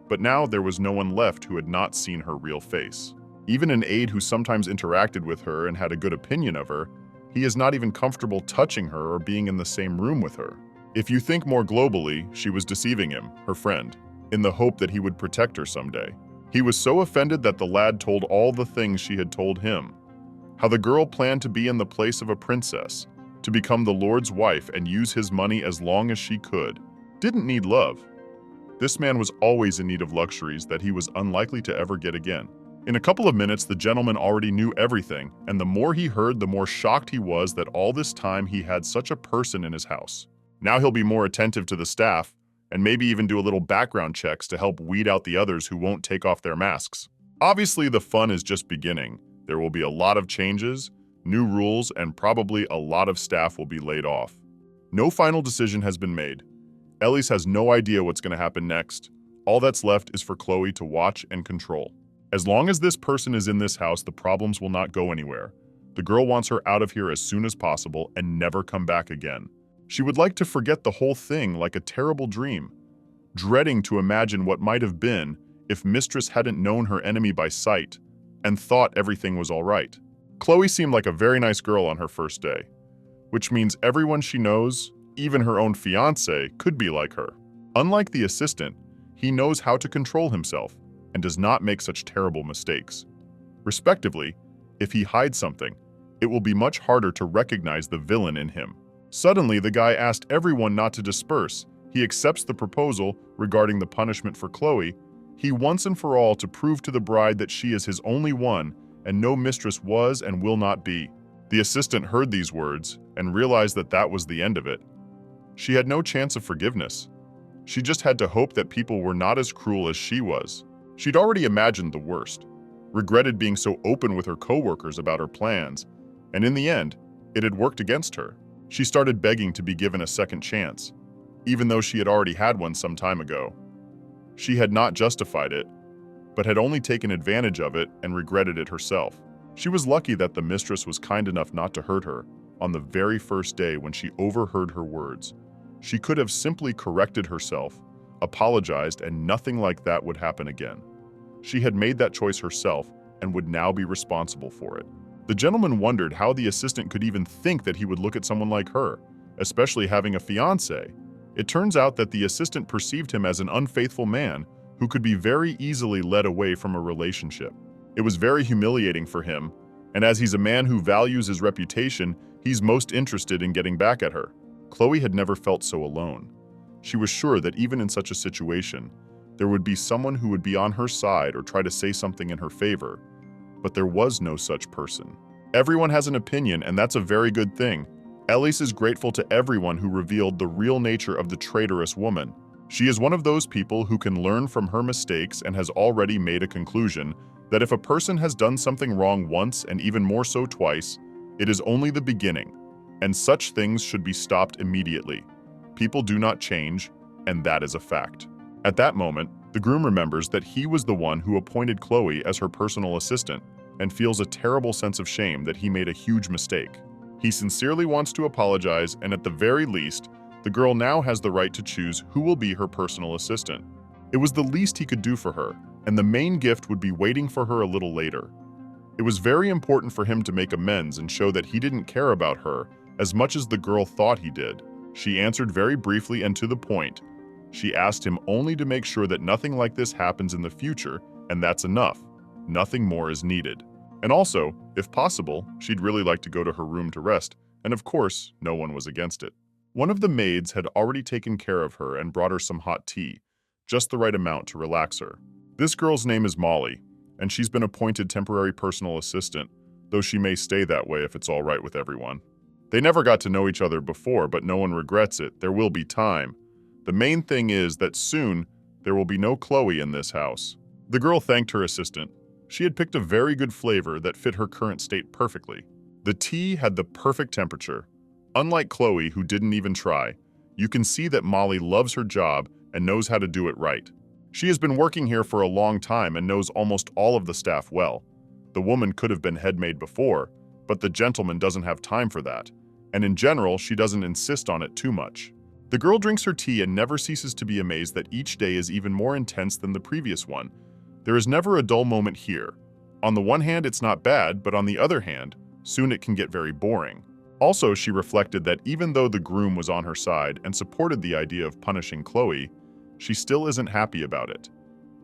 But now there was no one left who had not seen her real face. Even an aide who sometimes interacted with her and had a good opinion of her, he is not even comfortable touching her or being in the same room with her. If you think more globally, she was deceiving him, her friend, in the hope that he would protect her someday. He was so offended that the lad told all the things she had told him. How the girl planned to be in the place of a princess, to become the Lord's wife and use his money as long as she could. Didn't need love. This man was always in need of luxuries that he was unlikely to ever get again. In a couple of minutes, the gentleman already knew everything, and the more he heard, the more shocked he was that all this time he had such a person in his house. Now he'll be more attentive to the staff, and maybe even do a little background checks to help weed out the others who won't take off their masks. Obviously, the fun is just beginning. There will be a lot of changes, new rules, and probably a lot of staff will be laid off. No final decision has been made. Elise has no idea what's going to happen next. All that's left is for Chloe to watch and control. As long as this person is in this house, the problems will not go anywhere. The girl wants her out of here as soon as possible and never come back again. She would like to forget the whole thing like a terrible dream, dreading to imagine what might have been if Mistress hadn't known her enemy by sight and thought everything was all right. Chloe seemed like a very nice girl on her first day, which means everyone she knows, even her own fiancé, could be like her. Unlike the assistant, he knows how to control himself and does not make such terrible mistakes. Respectively, if he hides something, it will be much harder to recognize the villain in him. Suddenly, the guy asked everyone not to disperse. He accepts the proposal regarding the punishment for Chloe. He once and for all to prove to the bride that she is his only one and no mistress was and will not be. The assistant heard these words and realized that that was the end of it. She had no chance of forgiveness. She just had to hope that people were not as cruel as she was. She'd already imagined the worst, regretted being so open with her coworkers about her plans, and in the end, it had worked against her. She started begging to be given a second chance, even though she had already had one some time ago. She had not justified it, but had only taken advantage of it and regretted it herself. She was lucky that the mistress was kind enough not to hurt her on the very first day when she overheard her words. She could have simply corrected herself, apologized, and nothing like that would happen again. She had made that choice herself and would now be responsible for it. The gentleman wondered how the assistant could even think that he would look at someone like her, especially having a fiancé. It turns out that the assistant perceived him as an unfaithful man who could be very easily led away from a relationship. It was very humiliating for him, and as he's a man who values his reputation, he's most interested in getting back at her. Chloe had never felt so alone. She was sure that even in such a situation, there would be someone who would be on her side or try to say something in her favor, but there was no such person. Everyone has an opinion, and that's a very good thing. Elise is grateful to everyone who revealed the real nature of the traitorous woman. She is one of those people who can learn from her mistakes and has already made a conclusion that if a person has done something wrong once and even more so twice, it is only the beginning, and such things should be stopped immediately. People do not change, and that is a fact. At that moment, the groom remembers that he was the one who appointed Chloe as her personal assistant and feels a terrible sense of shame that he made a huge mistake. He sincerely wants to apologize, and at the very least, the girl now has the right to choose who will be her personal assistant. It was the least he could do for her, and the main gift would be waiting for her a little later. It was very important for him to make amends and show that he didn't care about her as much as the girl thought he did. She answered very briefly and to the point. She asked him only to make sure that nothing like this happens in the future, and that's enough. Nothing more is needed. And also, if possible, she'd really like to go to her room to rest, and of course, no one was against it. One of the maids had already taken care of her and brought her some hot tea, just the right amount to relax her. This girl's name is Molly, and she's been appointed temporary personal assistant, though she may stay that way if it's all right with everyone. They never got to know each other before, but no one regrets it. There will be time. The main thing is that soon, there will be no Chloe in this house. The girl thanked her assistant. She had picked a very good flavor that fit her current state perfectly. The tea had the perfect temperature. Unlike Chloe, who didn't even try, you can see that Molly loves her job and knows how to do it right. She has been working here for a long time and knows almost all of the staff well. The woman could have been head maid before, but the gentleman doesn't have time for that, and in general, she doesn't insist on it too much. The girl drinks her tea and never ceases to be amazed that each day is even more intense than the previous one. There is never a dull moment here. On the one hand, it's not bad, but on the other hand, soon it can get very boring. Also, she reflected that even though the groom was on her side and supported the idea of punishing Chloe, she still isn't happy about it.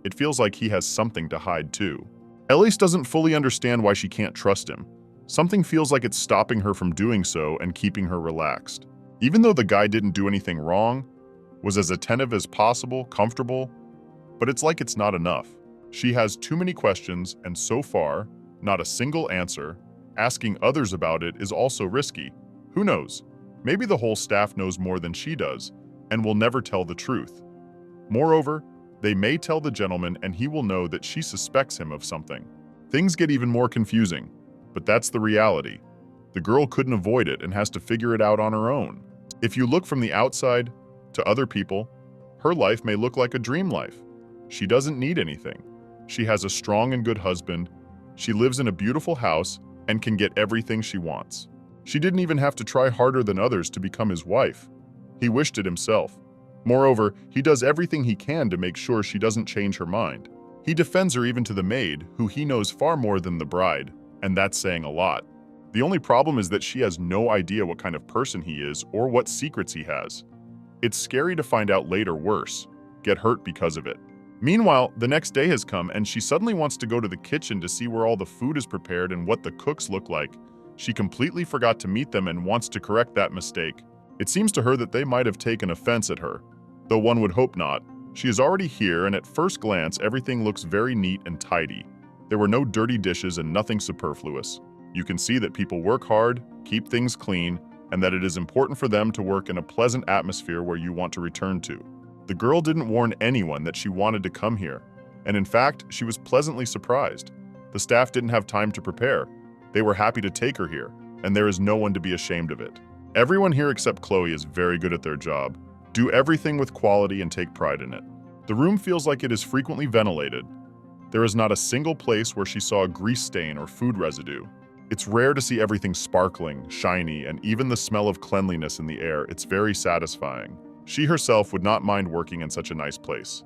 It feels like he has something to hide too. Elise doesn't fully understand why she can't trust him. Something feels like it's stopping her from doing so and keeping her relaxed. Even though the guy didn't do anything wrong, was as attentive as possible, comfortable, but it's like it's not enough. She has too many questions, and so far, not a single answer. Asking others about it is also risky. Who knows? Maybe the whole staff knows more than she does, and will never tell the truth. Moreover, they may tell the gentleman and he will know that she suspects him of something. Things get even more confusing, but that's the reality. The girl couldn't avoid it and has to figure it out on her own. If you look from the outside, to other people, her life may look like a dream life. She doesn't need anything. She has a strong and good husband. She lives in a beautiful house and can get everything she wants. She didn't even have to try harder than others to become his wife. He wished it himself. Moreover, he does everything he can to make sure she doesn't change her mind. He defends her even to the maid, who he knows far more than the bride, and that's saying a lot. The only problem is that she has no idea what kind of person he is or what secrets he has. It's scary to find out later worse, get hurt because of it. Meanwhile, the next day has come and she suddenly wants to go to the kitchen to see where all the food is prepared and what the cooks look like. She completely forgot to meet them and wants to correct that mistake. It seems to her that they might have taken offense at her, though one would hope not. She is already here and at first glance everything looks very neat and tidy. There were no dirty dishes and nothing superfluous. You can see that people work hard, keep things clean, and that it is important for them to work in a pleasant atmosphere where you want to return to. The girl didn't warn anyone that she wanted to come here, and in fact, she was pleasantly surprised. The staff didn't have time to prepare. They were happy to take her here, and there is no one to be ashamed of it. Everyone here except Chloe is very good at their job, do everything with quality and take pride in it. The room feels like it is frequently ventilated. There is not a single place where she saw a grease stain or food residue. It's rare to see everything sparkling, shiny, and even the smell of cleanliness in the air. It's very satisfying. She herself would not mind working in such a nice place.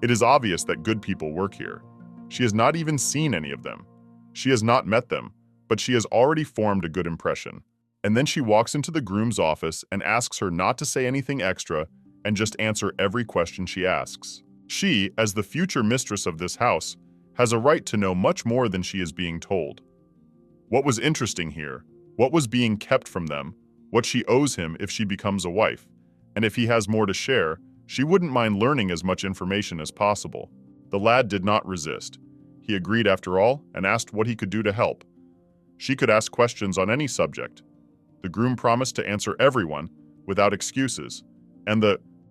It is obvious that good people work here. She has not even seen any of them. She has not met them, but she has already formed a good impression. And then she walks into the groom's office and asks her not to say anything extra and just answer every question she asks. She, as the future mistress of this house, has a right to know much more than she is being told. What was interesting here, what was being kept from them, what she owes him if she becomes a wife, and if he has more to share, she wouldn't mind learning as much information as possible. The lad did not resist. He agreed after all and asked what he could do to help. She could ask questions on any subject. The groom promised to answer everyone without excuses, and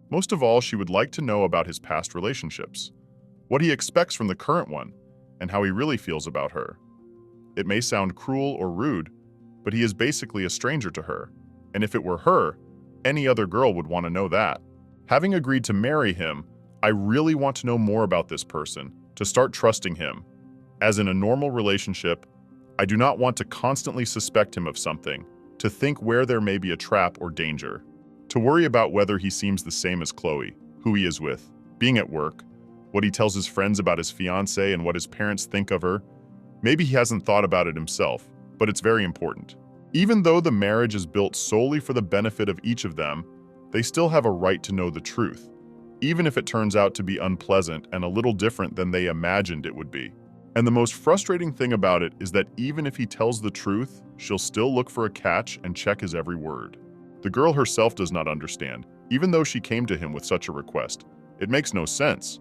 most of all, she would like to know about his past relationships, what he expects from the current one, and how he really feels about her. It may sound cruel or rude, but he is basically a stranger to her, and if it were her, any other girl would want to know that. Having agreed to marry him, I really want to know more about this person, to start trusting him. As in a normal relationship, I do not want to constantly suspect him of something, to think where there may be a trap or danger, to worry about whether he seems the same as Chloe, who he is with, being at work, what he tells his friends about his fiancée and what his parents think of her. Maybe he hasn't thought about it himself, but it's very important. Even though the marriage is built solely for the benefit of each of them, they still have a right to know the truth, even if it turns out to be unpleasant and a little different than they imagined it would be. And the most frustrating thing about it is that even if he tells the truth, she'll still look for a catch and check his every word. The girl herself does not understand, even though she came to him with such a request. It makes no sense.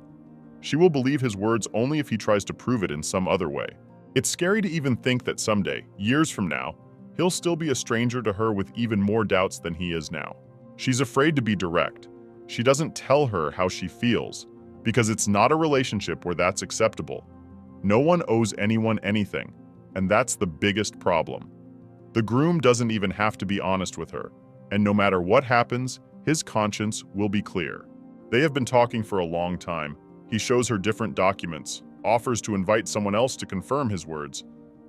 She will believe his words only if he tries to prove it in some other way. It's scary to even think that someday, years from now, he'll still be a stranger to her with even more doubts than he is now. She's afraid to be direct. She doesn't tell her how she feels, because it's not a relationship where that's acceptable. No one owes anyone anything, and that's the biggest problem. The groom doesn't even have to be honest with her, and no matter what happens, his conscience will be clear. They have been talking for a long time. He shows her different documents, offers to invite someone else to confirm his words.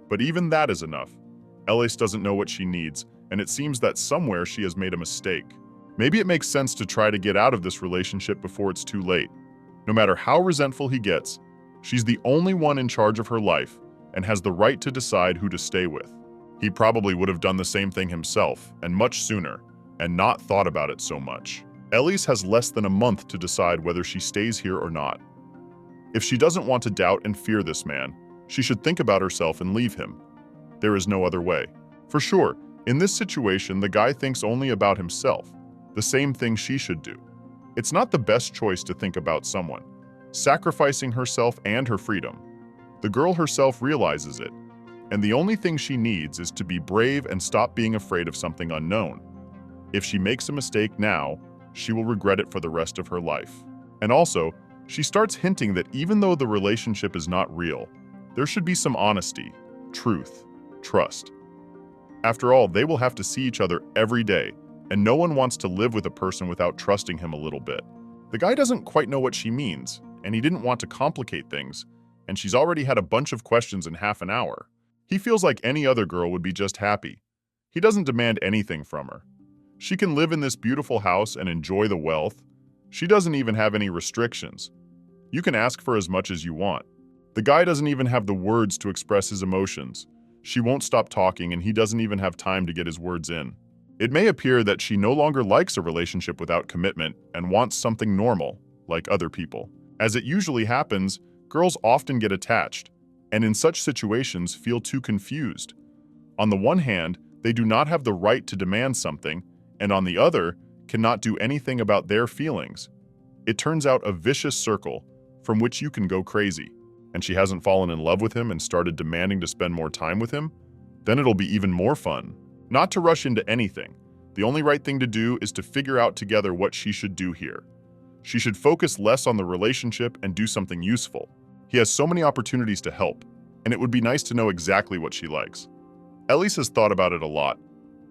But even that is enough. Elise doesn't know what she needs, and it seems that somewhere she has made a mistake. Maybe it makes sense to try to get out of this relationship before it's too late. No matter how resentful he gets, she's the only one in charge of her life and has the right to decide who to stay with. He probably would have done the same thing himself, and much sooner, and not thought about it so much. Elise has less than a month to decide whether she stays here or not. If she doesn't want to doubt and fear this man, she should think about herself and leave him. There is no other way. For sure, in this situation, the guy thinks only about himself, the same thing she should do. It's not the best choice to think about someone, sacrificing herself and her freedom. The girl herself realizes it, and the only thing she needs is to be brave and stop being afraid of something unknown. If she makes a mistake now, she will regret it for the rest of her life. And also, she starts hinting that even though the relationship is not real, there should be some honesty, truth, trust. After all, they will have to see each other every day, and no one wants to live with a person without trusting him a little bit. The guy doesn't quite know what she means, and he didn't want to complicate things, and she's already had a bunch of questions in half an hour. He feels like any other girl would be just happy. He doesn't demand anything from her. She can live in this beautiful house and enjoy the wealth. She doesn't even have any restrictions. You can ask for as much as you want. The guy doesn't even have the words to express his emotions. She won't stop talking, and he doesn't even have time to get his words in. It may appear that she no longer likes a relationship without commitment and wants something normal, like other people. As it usually happens, girls often get attached, and in such situations feel too confused. On the one hand, they do not have the right to demand something, and on the other, cannot do anything about their feelings. It turns out a vicious circle from which you can go crazy. And she hasn't fallen in love with him and started demanding to spend more time with him? Then it'll be even more fun. Not to rush into anything. The only right thing to do is to figure out together what she should do here. She should focus less on the relationship and do something useful. He has so many opportunities to help, and it would be nice to know exactly what she likes. Elise has thought about it a lot,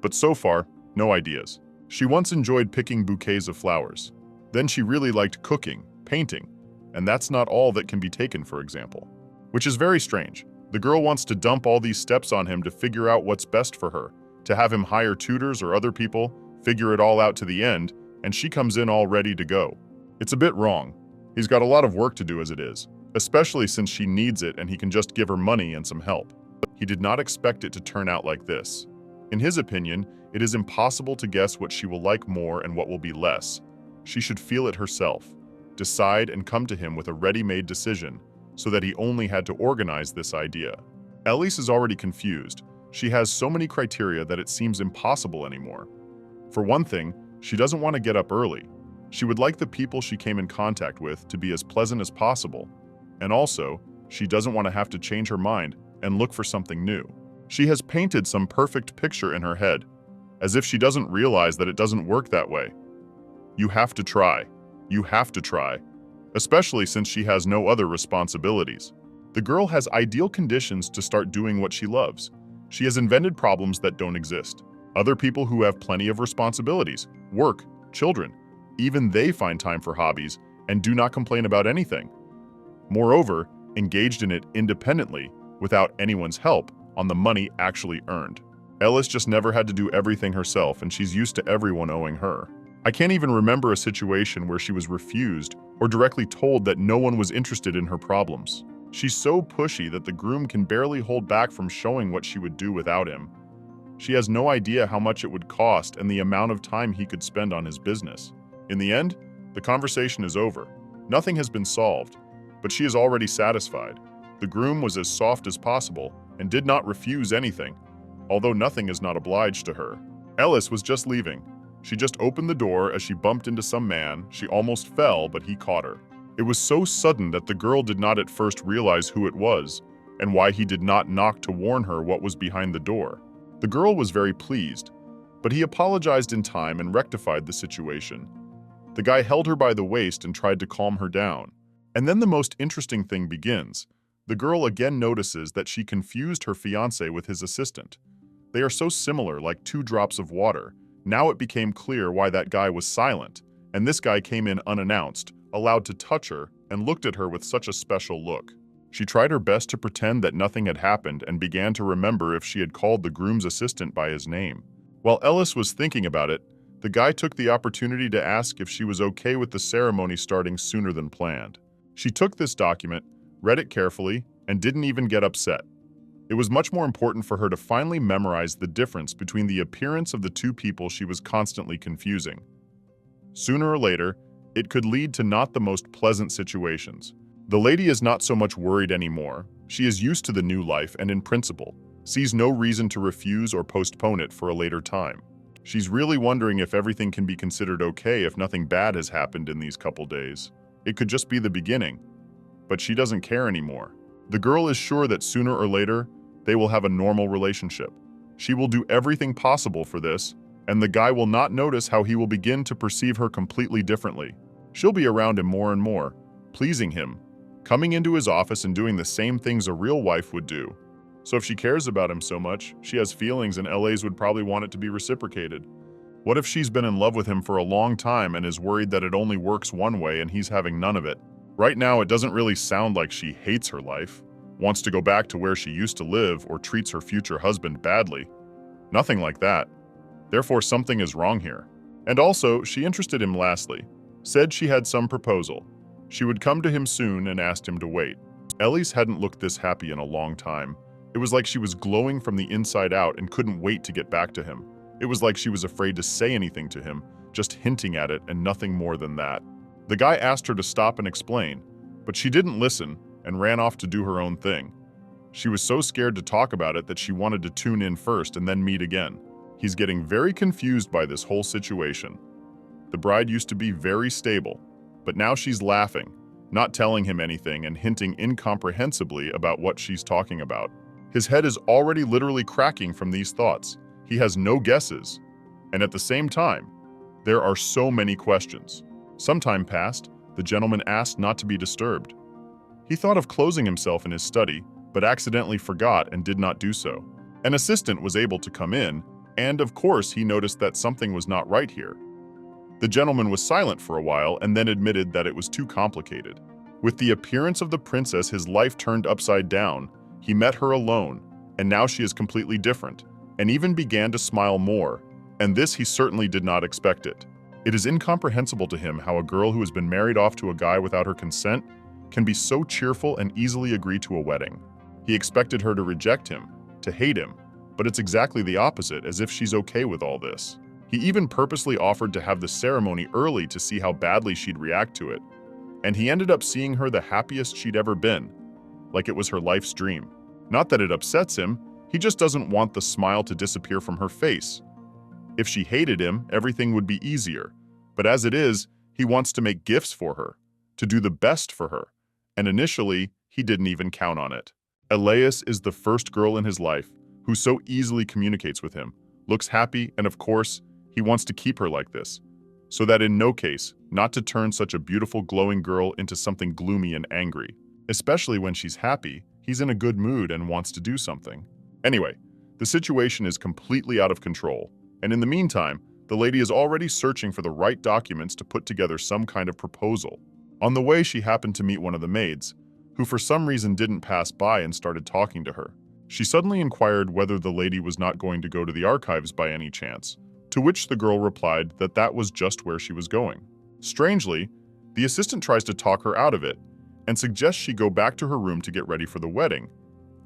but so far, no ideas. She once enjoyed picking bouquets of flowers. Then she really liked cooking, painting, and that's not all that can be taken, for example. Which is very strange. The girl wants to dump all these steps on him to figure out what's best for her, to have him hire tutors or other people, figure it all out to the end, and she comes in all ready to go. It's a bit wrong. He's got a lot of work to do as it is, especially since she needs it and he can just give her money and some help. He did not expect it to turn out like this. In his opinion, it is impossible to guess what she will like more and what will be less. She should feel it herself, decide and come to him with a ready-made decision, so that he only had to organize this idea. Elise is already confused. She has so many criteria that it seems impossible anymore. For one thing, she doesn't want to get up early. She would like the people she came in contact with to be as pleasant as possible. And also, she doesn't want to have to change her mind and look for something new. She has painted some perfect picture in her head, as if she doesn't realize that it doesn't work that way. You have to try. You have to try. Especially since she has no other responsibilities. The girl has ideal conditions to start doing what she loves. She has invented problems that don't exist. Other people who have plenty of responsibilities, work, children, even they find time for hobbies and do not complain about anything. Moreover, engaged in it independently, without anyone's help, on the money actually earned. Ellis just never had to do everything herself, and she's used to everyone owing her. I can't even remember a situation where she was refused or directly told that no one was interested in her problems. She's so pushy that the groom can barely hold back from showing what she would do without him. She has no idea how much it would cost and the amount of time he could spend on his business. In the end, the conversation is over. Nothing has been solved, but she is already satisfied. The groom was as soft as possible and did not refuse anything, although nothing is not obliged to her. Ellis was just leaving. She just opened the door as she bumped into some man. She almost fell, but he caught her. It was so sudden that the girl did not at first realize who it was and why he did not knock to warn her what was behind the door. The girl was very pleased, but he apologized in time and rectified the situation. The guy held her by the waist and tried to calm her down. And then the most interesting thing begins. The girl again notices that she confused her fiancé with his assistant. They are so similar, like two drops of water. Now it became clear why that guy was silent, and this guy came in unannounced, allowed to touch her, and looked at her with such a special look. She tried her best to pretend that nothing had happened and began to remember if she had called the groom's assistant by his name. While Ellis was thinking about it, the guy took the opportunity to ask if she was okay with the ceremony starting sooner than planned. She took this document, read it carefully, and didn't even get upset. It was much more important for her to finally memorize the difference between the appearance of the two people she was constantly confusing. Sooner or later, it could lead to not the most pleasant situations. The lady is not so much worried anymore. She is used to the new life and in principle, sees no reason to refuse or postpone it for a later time. She's really wondering if everything can be considered okay if nothing bad has happened in these couple days. It could just be the beginning. But she doesn't care anymore. The girl is sure that sooner or later, they will have a normal relationship. She will do everything possible for this, and the guy will not notice how he will begin to perceive her completely differently. She'll be around him more and more, pleasing him, coming into his office and doing the same things a real wife would do. So if she cares about him so much, she has feelings, and LA's would probably want it to be reciprocated. What if she's been in love with him for a long time and is worried that it only works one way and he's having none of it? Right now, it doesn't really sound like she hates her life, wants to go back to where she used to live, or treats her future husband badly. Nothing like that. Therefore, something is wrong here. And also, she interested him lastly. Said she had some proposal. She would come to him soon and asked him to wait. Elise hadn't looked this happy in a long time. It was like she was glowing from the inside out and couldn't wait to get back to him. It was like she was afraid to say anything to him, just hinting at it and nothing more than that. The guy asked her to stop and explain, but she didn't listen and ran off to do her own thing. She was so scared to talk about it that she wanted to tune in first and then meet again. He's getting very confused by this whole situation. The bride used to be very stable, but now she's laughing, not telling him anything and hinting incomprehensibly about what she's talking about. His head is already literally cracking from these thoughts. He has no guesses. And at the same time, there are so many questions. Some time passed, the gentleman asked not to be disturbed. He thought of closing himself in his study, but accidentally forgot and did not do so. An assistant was able to come in, and of course he noticed that something was not right here. The gentleman was silent for a while and then admitted that it was too complicated. With the appearance of the princess, his life turned upside down. He met her alone, and now she is completely different, and even began to smile more, and this he certainly did not expect it. It is incomprehensible to him how a girl who has been married off to a guy without her consent can be so cheerful and easily agree to a wedding. He expected her to reject him, to hate him, but it's exactly the opposite, as if she's okay with all this. He even purposely offered to have the ceremony early to see how badly she'd react to it, and he ended up seeing her the happiest she'd ever been, like it was her life's dream. Not that it upsets him, he just doesn't want the smile to disappear from her face. If she hated him, everything would be easier, but as it is, he wants to make gifts for her, to do the best for her, and initially, he didn't even count on it. Elias is the first girl in his life who so easily communicates with him, looks happy, and of course, he wants to keep her like this, so that in no case, not to turn such a beautiful glowing girl into something gloomy and angry. Especially when she's happy, he's in a good mood and wants to do something. Anyway, the situation is completely out of control, and in the meantime, the lady is already searching for the right documents to put together some kind of proposal. On the way, she happened to meet one of the maids, who for some reason didn't pass by and started talking to her. She suddenly inquired whether the lady was not going to go to the archives by any chance, to which the girl replied that that was just where she was going. Strangely, the assistant tries to talk her out of it and suggests she go back to her room to get ready for the wedding.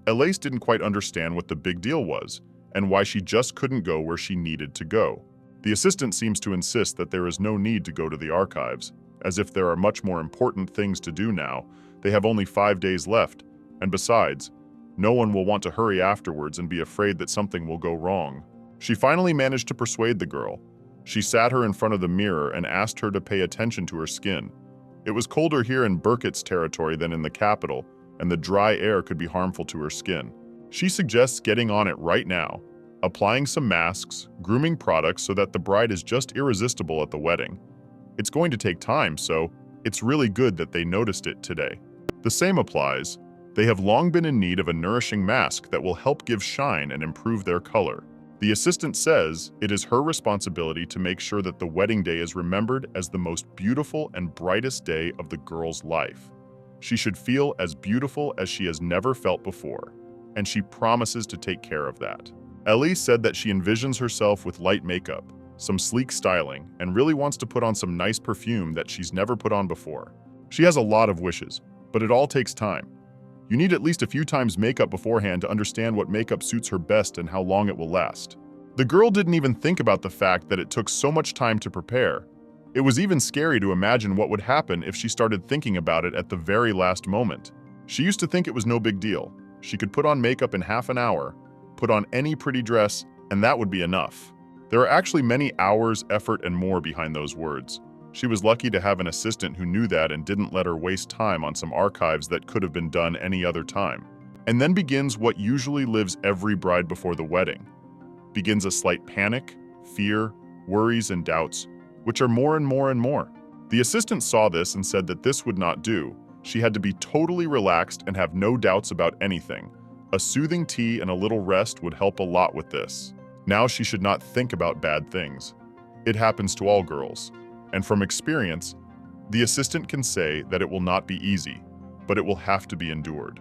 Elise didn't quite understand what the big deal was and why she just couldn't go where she needed to go. The assistant seems to insist that there is no need to go to the archives, as if there are much more important things to do now. They have only 5 days left, and besides, no one will want to hurry afterwards and be afraid that something will go wrong. She finally managed to persuade the girl. She sat her in front of the mirror and asked her to pay attention to her skin. It was colder here in Burkitt's territory than in the capital, and the dry air could be harmful to her skin. She suggests getting on it right now, applying some masks, grooming products so that the bride is just irresistible at the wedding. It's going to take time, so it's really good that they noticed it today. The same applies. They have long been in need of a nourishing mask that will help give shine and improve their color. The assistant says it is her responsibility to make sure that the wedding day is remembered as the most beautiful and brightest day of the girl's life. She should feel as beautiful as she has never felt before, and she promises to take care of that. Ellie said that she envisions herself with light makeup, some sleek styling, and really wants to put on some nice perfume that she's never put on before. She has a lot of wishes, but it all takes time. You need at least a few times makeup beforehand to understand what makeup suits her best and how long it will last. The girl didn't even think about the fact that it took so much time to prepare. It was even scary to imagine what would happen if she started thinking about it at the very last moment. She used to think it was no big deal. She could put on makeup in half an hour, put on any pretty dress, and that would be enough. There are actually many hours, effort, and more behind those words. She was lucky to have an assistant who knew that and didn't let her waste time on some archives that could have been done any other time. And then begins what usually lives every bride before the wedding. Begins a slight panic, fear, worries, and doubts, which are more and more and more. The assistant saw this and said that this would not do. She had to be totally relaxed and have no doubts about anything. A soothing tea and a little rest would help a lot with this. Now she should not think about bad things. It happens to all girls. And from experience, the assistant can say that it will not be easy, but it will have to be endured.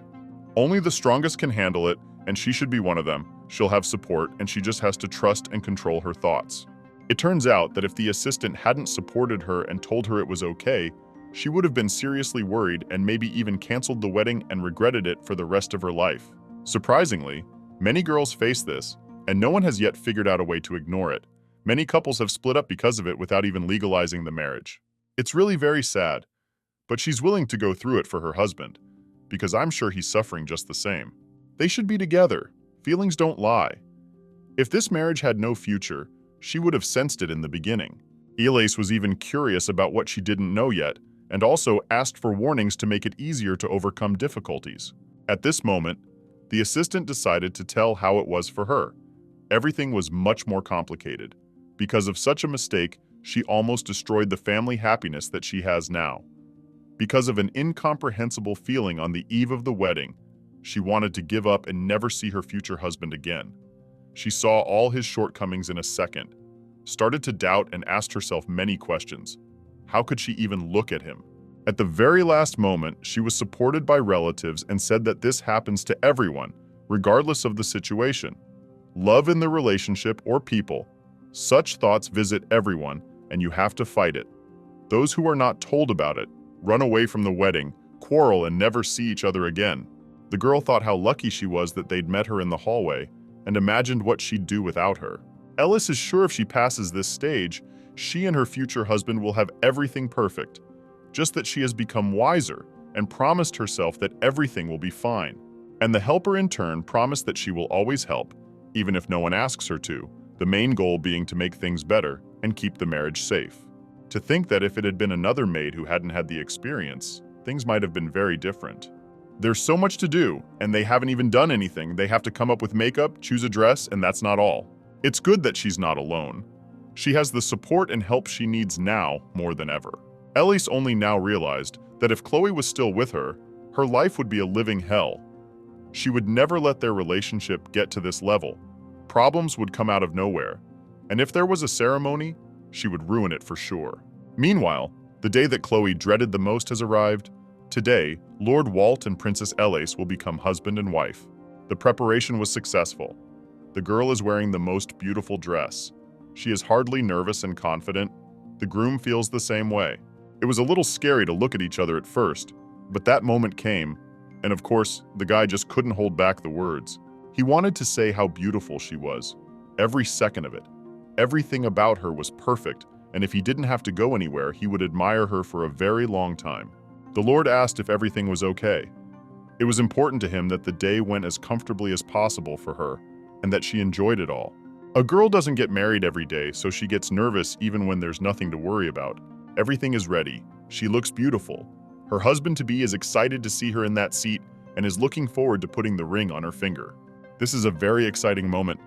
Only the strongest can handle it, and she should be one of them. She'll have support, and she just has to trust and control her thoughts. It turns out that if the assistant hadn't supported her and told her it was okay, she would have been seriously worried and maybe even canceled the wedding and regretted it for the rest of her life. Surprisingly, many girls face this, and no one has yet figured out a way to ignore it. Many couples have split up because of it without even legalizing the marriage. It's really very sad, but she's willing to go through it for her husband, because I'm sure he's suffering just the same. They should be together. Feelings don't lie. If this marriage had no future, she would have sensed it in the beginning. Elise was even curious about what she didn't know yet, and also asked for warnings to make it easier to overcome difficulties. At this moment, the assistant decided to tell how it was for her. Everything was much more complicated. Because of such a mistake, she almost destroyed the family happiness that she has now. Because of an incomprehensible feeling on the eve of the wedding, she wanted to give up and never see her future husband again. She saw all his shortcomings in a second, started to doubt and asked herself many questions. How could she even look at him? At the very last moment, she was supported by relatives and said that this happens to everyone, regardless of the situation. Love in the relationship or people. Such thoughts visit everyone, and you have to fight it. Those who are not told about it run away from the wedding, quarrel, and never see each other again. The girl thought how lucky she was that they'd met her in the hallway and imagined what she'd do without her. Ellis is sure if she passes this stage, she and her future husband will have everything perfect, just that she has become wiser and promised herself that everything will be fine. And the helper in turn promised that she will always help, even if no one asks her to, the main goal being to make things better and keep the marriage safe. To think that if it had been another maid who hadn't had the experience, things might have been very different. There's so much to do, and they haven't even done anything. They have to come up with makeup, choose a dress, and that's not all. It's good that she's not alone. She has the support and help she needs now more than ever. Elise only now realized that if Chloe was still with her, her life would be a living hell. She would never let their relationship get to this level. Problems would come out of nowhere, and if there was a ceremony, she would ruin it for sure. Meanwhile, the day that Chloe dreaded the most has arrived. Today, Lord Walt and Princess Elise will become husband and wife. The preparation was successful. The girl is wearing the most beautiful dress. She is hardly nervous and confident. The groom feels the same way. It was a little scary to look at each other at first, but that moment came, and of course, the guy just couldn't hold back the words. He wanted to say how beautiful she was, every second of it. Everything about her was perfect, and if he didn't have to go anywhere, he would admire her for a very long time. The Lord asked if everything was okay. It was important to him that the day went as comfortably as possible for her, and that she enjoyed it all. A girl doesn't get married every day, so she gets nervous even when there's nothing to worry about. Everything is ready. She looks beautiful. Her husband-to-be is excited to see her in that seat and is looking forward to putting the ring on her finger. This is a very exciting moment.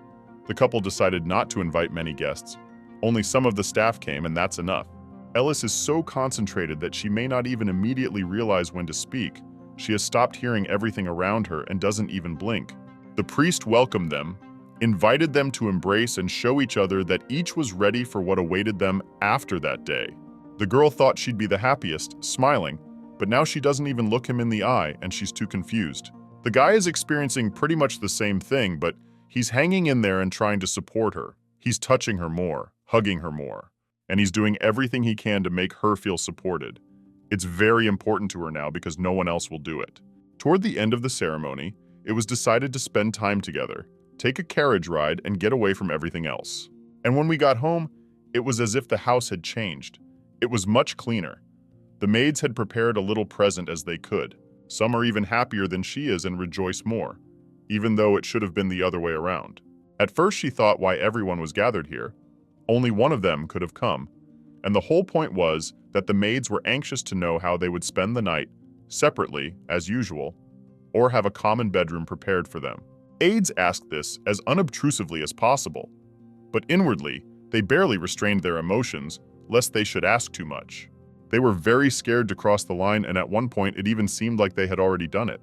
The couple decided not to invite many guests. Only some of the staff came, and that's enough. Ellis is so concentrated that she may not even immediately realize when to speak. She has stopped hearing everything around her and doesn't even blink. The priest welcomed them, invited them to embrace and show each other that each was ready for what awaited them after that day. The girl thought she'd be the happiest, smiling, but now she doesn't even look him in the eye and she's too confused. The guy is experiencing pretty much the same thing, but he's hanging in there and trying to support her. He's touching her more, hugging her more, and he's doing everything he can to make her feel supported. It's very important to her now because no one else will do it. Toward the end of the ceremony, it was decided to spend time together, take a carriage ride, and get away from everything else. And when we got home, it was as if the house had changed. It was much cleaner. The maids had prepared a little present as they could. Some are even happier than she is and rejoice more, even though it should have been the other way around. At first she thought why everyone was gathered here. Only one of them could have come, and the whole point was that the maids were anxious to know how they would spend the night, separately, as usual, or have a common bedroom prepared for them. Aides asked this as unobtrusively as possible, but inwardly, they barely restrained their emotions, lest they should ask too much. They were very scared to cross the line, and at one point it even seemed like they had already done it.